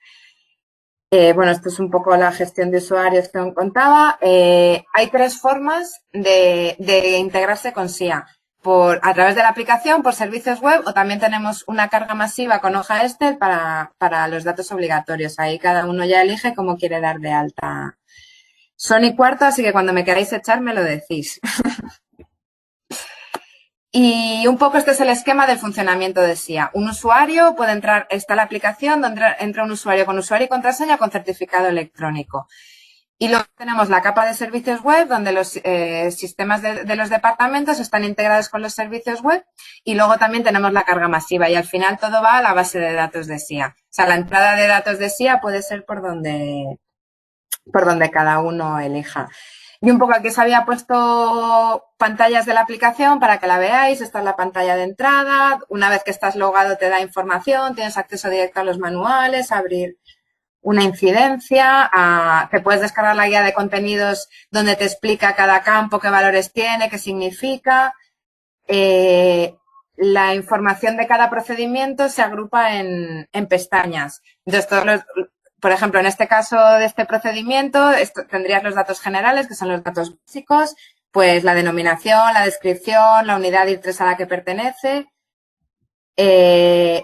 Bueno, esto es un poco la gestión de usuarios que os contaba. Hay 3 formas de integrarse con SIA. A través de la aplicación, por servicios web, o también tenemos una carga masiva con hoja Excel para los datos obligatorios. Ahí cada uno ya elige cómo quiere dar de alta Son y cuarto, así que cuando me queráis echar me lo decís. Y un poco este es el esquema del funcionamiento de SIA. Un usuario puede entrar, está la aplicación donde entra un usuario y contraseña con certificado electrónico. Y luego tenemos la capa de servicios web, donde los sistemas de los departamentos están integrados con los servicios web. Y luego también tenemos la carga masiva. Y al final todo va a la base de datos de SIA. O sea, la entrada de datos de SIA puede ser por donde cada uno elija. Y un poco aquí os había puesto pantallas de la aplicación para que la veáis. Esta es la pantalla de entrada. Una vez que estás logado te da información, tienes acceso directo a los manuales, a abrir una incidencia, te puedes descargar la guía de contenidos donde te explica cada campo, qué valores tiene, qué significa. La información de cada procedimiento se agrupa en pestañas. Entonces, por ejemplo, en este caso de este procedimiento, tendrías los datos generales, que son los datos básicos, pues la denominación, la descripción, la unidad DIR3 a la que pertenece. El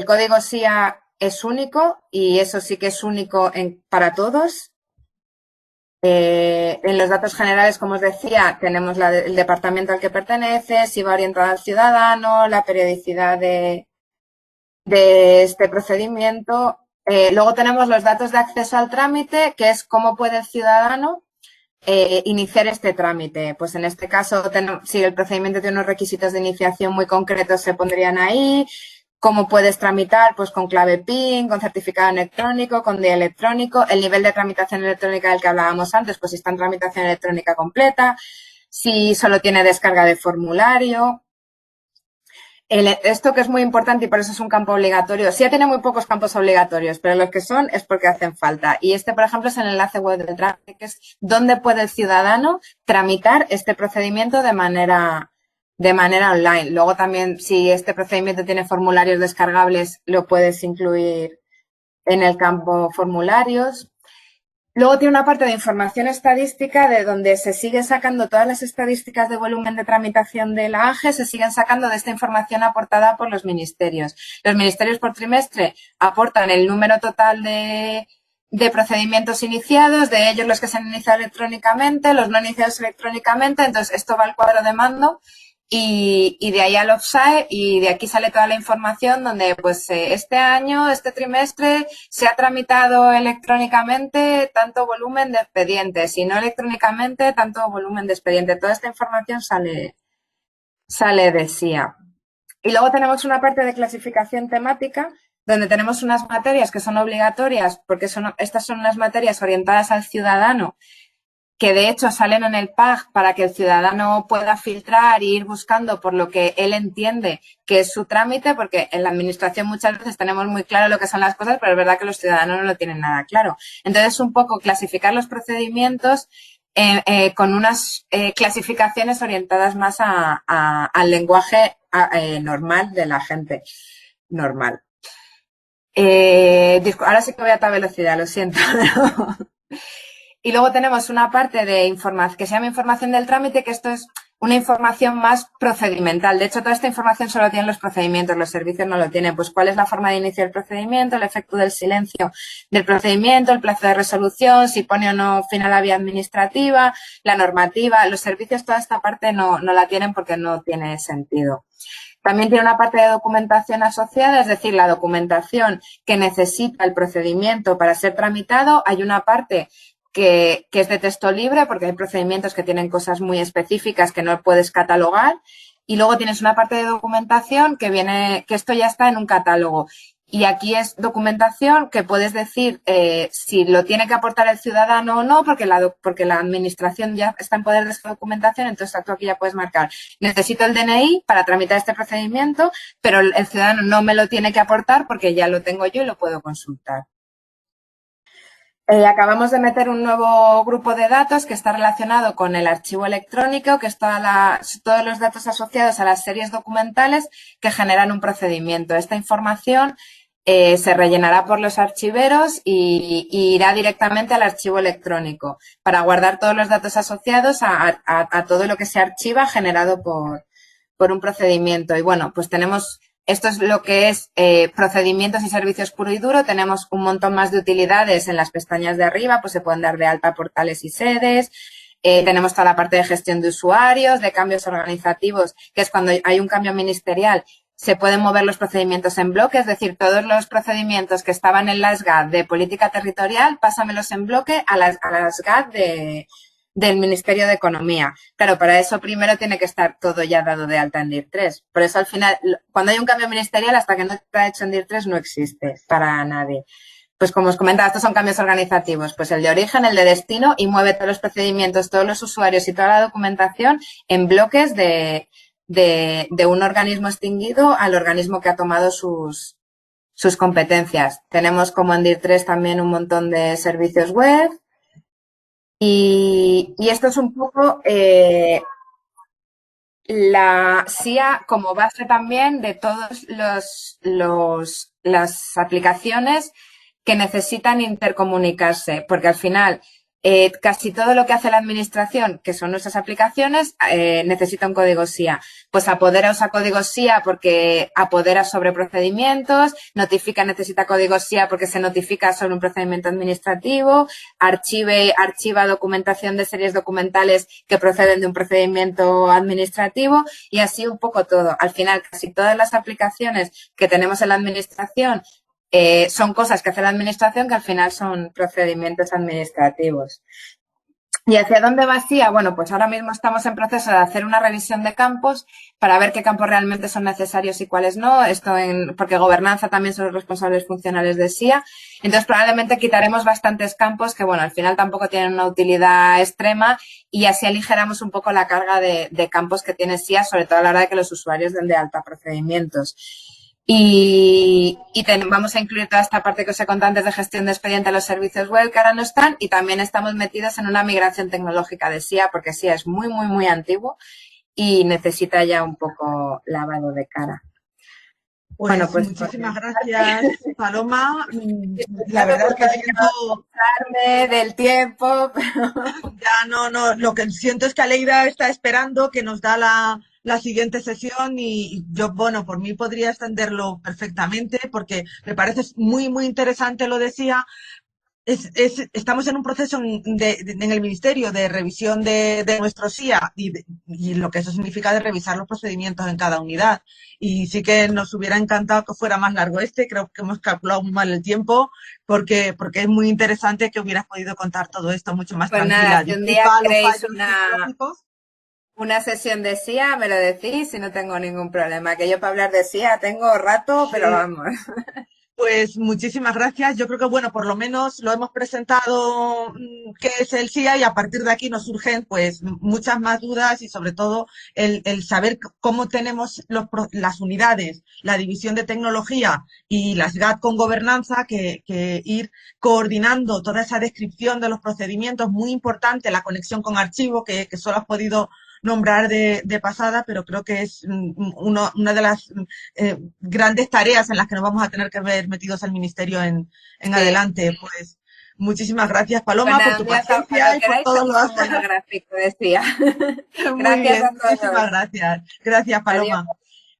código SIA es único y eso sí que es único para todos. En los datos generales, como os decía, tenemos el departamento al que pertenece, si va orientado al ciudadano, la periodicidad de este procedimiento. Luego tenemos los datos de acceso al trámite, que es cómo puede el ciudadano iniciar este trámite. Pues en este caso, si el procedimiento tiene unos requisitos de iniciación muy concretos, se pondrían ahí. ¿Cómo puedes tramitar? Pues con clave PIN, con certificado electrónico, con DIA electrónico. El nivel de tramitación electrónica del que hablábamos antes, pues si está en tramitación electrónica completa. Si solo tiene descarga de formulario. Esto que es muy importante y por eso es un campo obligatorio. Sí, tiene muy pocos campos obligatorios, pero los que son es porque hacen falta. Y este, por ejemplo, es el enlace web del trámite, que es donde puede el ciudadano tramitar este procedimiento de manera online. Luego también, si este procedimiento tiene formularios descargables, lo puedes incluir en el campo formularios. Luego tiene una parte de información estadística de donde se sigue sacando todas las estadísticas de volumen de tramitación de la AGE, se siguen sacando de esta información aportada por los ministerios. Los ministerios por trimestre aportan el número total de procedimientos iniciados, de ellos los que se han iniciado electrónicamente, los no iniciados electrónicamente, entonces esto va al cuadro de mando y de ahí al offsite y de aquí sale toda la información donde pues este año, este trimestre se ha tramitado electrónicamente tanto volumen de expedientes y no electrónicamente tanto volumen de expedientes. Toda esta información sale de SIA. Y luego tenemos una parte de clasificación temática donde tenemos unas materias que son obligatorias porque estas son unas materias orientadas al ciudadano que de hecho salen en el PAG para que el ciudadano pueda filtrar e ir buscando por lo que él entiende que es su trámite, porque en la administración muchas veces tenemos muy claro lo que son las cosas, pero es verdad que los ciudadanos no lo tienen nada claro. Entonces, un poco clasificar los procedimientos con unas clasificaciones orientadas más al lenguaje normal de la gente normal. Ahora sí que voy a toda velocidad, lo siento. Y luego tenemos una parte de información que se llama información del trámite, que esto es una información más procedimental. De hecho, toda esta información solo tienen los procedimientos, los servicios no lo tienen. Pues cuál es la forma de iniciar el procedimiento, el efecto del silencio del procedimiento, el plazo de resolución, si pone o no fin a la vía administrativa, la normativa. Los servicios toda esta parte no la tienen porque no tiene sentido. También tiene una parte de documentación asociada, es decir, la documentación que necesita el procedimiento para ser tramitado. Hay una parte que es de texto libre porque hay procedimientos que tienen cosas muy específicas que no puedes catalogar y luego tienes una parte de documentación que esto ya está en un catálogo y aquí es documentación que puedes decir si lo tiene que aportar el ciudadano o no porque la administración ya está en poder de esa documentación, entonces tú aquí ya puedes marcar necesito el DNI para tramitar este procedimiento pero el ciudadano no me lo tiene que aportar porque ya lo tengo yo y lo puedo consultar. Acabamos de meter un nuevo grupo de datos que está relacionado con el archivo electrónico, que es todos los datos asociados a las series documentales que generan un procedimiento. Esta información se rellenará por los archiveros y irá directamente al archivo electrónico para guardar todos los datos asociados a todo lo que se archiva generado por un procedimiento. Y bueno, pues tenemos Esto es lo que es procedimientos y servicios puro y duro. Tenemos un montón más de utilidades en las pestañas de arriba, pues se pueden dar de alta portales y sedes. Tenemos toda la parte de gestión de usuarios, de cambios organizativos, que es cuando hay un cambio ministerial, se pueden mover los procedimientos en bloque, es decir, todos los procedimientos que estaban en la SGAD de política territorial, pásamelos en bloque a la SGAD del Ministerio de Economía. Claro, para eso primero tiene que estar todo ya dado de alta en DIR 3. Por eso al final, cuando hay un cambio ministerial, hasta que no está hecho en DIR 3, no existe para nadie. Pues como os comentaba, estos son cambios organizativos, pues el de origen, el de destino, y mueve todos los procedimientos, todos los usuarios y toda la documentación en bloques de un organismo extinguido al organismo que ha tomado sus competencias. Tenemos como en DIR 3 también un montón de servicios web y esto es un poco la SIA como base también de todas las aplicaciones que necesitan intercomunicarse, porque al final casi todo lo que hace la administración, que son nuestras aplicaciones, necesita un código SIA. Pues apodera usa código SIA porque apodera sobre procedimientos, notifica necesita código SIA porque se notifica sobre un procedimiento administrativo, archiva documentación de series documentales que proceden de un procedimiento administrativo y así un poco todo. Al final, casi todas las aplicaciones que tenemos en la administración son cosas que hace la administración que al final son procedimientos administrativos. ¿Y hacia dónde va SIA? Bueno, pues ahora mismo estamos en proceso de hacer una revisión de campos para ver qué campos realmente son necesarios y cuáles no. Porque gobernanza también son los responsables funcionales de SIA. Entonces, probablemente quitaremos bastantes campos que, bueno, al final tampoco tienen una utilidad extrema y así aligeramos un poco la carga de campos que tiene SIA, sobre todo a la hora de que los usuarios den de alta procedimientos. Y vamos a incluir toda esta parte que os he contado antes de gestión de expediente a los servicios web que ahora no están y también estamos metidos en una migración tecnológica de SIA porque SIA es muy, muy, muy antiguo y necesita ya un poco lavado de cara. Pues, bueno, pues muchísimas gracias, Paloma. La verdad es que siento del tiempo, pero ya no, lo que siento es que Aleida está esperando que nos da la siguiente sesión y yo, bueno, por mí podría extenderlo perfectamente porque me parece muy, muy interesante, lo decía. Estamos en un proceso en el Ministerio de revisión de nuestro SIA y lo que eso significa de revisar los procedimientos en cada unidad. Y sí que nos hubiera encantado que fuera más largo creo que hemos calculado muy mal el tiempo porque es muy interesante que hubieras podido contar todo esto mucho más pues tranquila. nada, si un día Disculpa los queréis fallos tecnológicos. una sesión de SIA, me lo decís y no tengo ningún problema. Que yo para hablar de SIA tengo rato, pero vamos. Pues muchísimas gracias. Yo creo que, bueno, por lo menos lo hemos presentado qué es el SIA y a partir de aquí nos surgen pues muchas más dudas y sobre todo el saber cómo tenemos las unidades, la división de tecnología y las GAT con gobernanza que ir coordinando toda esa descripción de los procedimientos, muy importante la conexión con archivo que solo has podido nombrar de pasada, pero creo que es una de las grandes tareas en las que nos vamos a tener que ver metidos al Ministerio en adelante. Pues muchísimas gracias, Paloma, por tu paciencia y por todo lo monográfico, decía. Muy bien, muchísimas gracias. Gracias, Paloma. Adiós.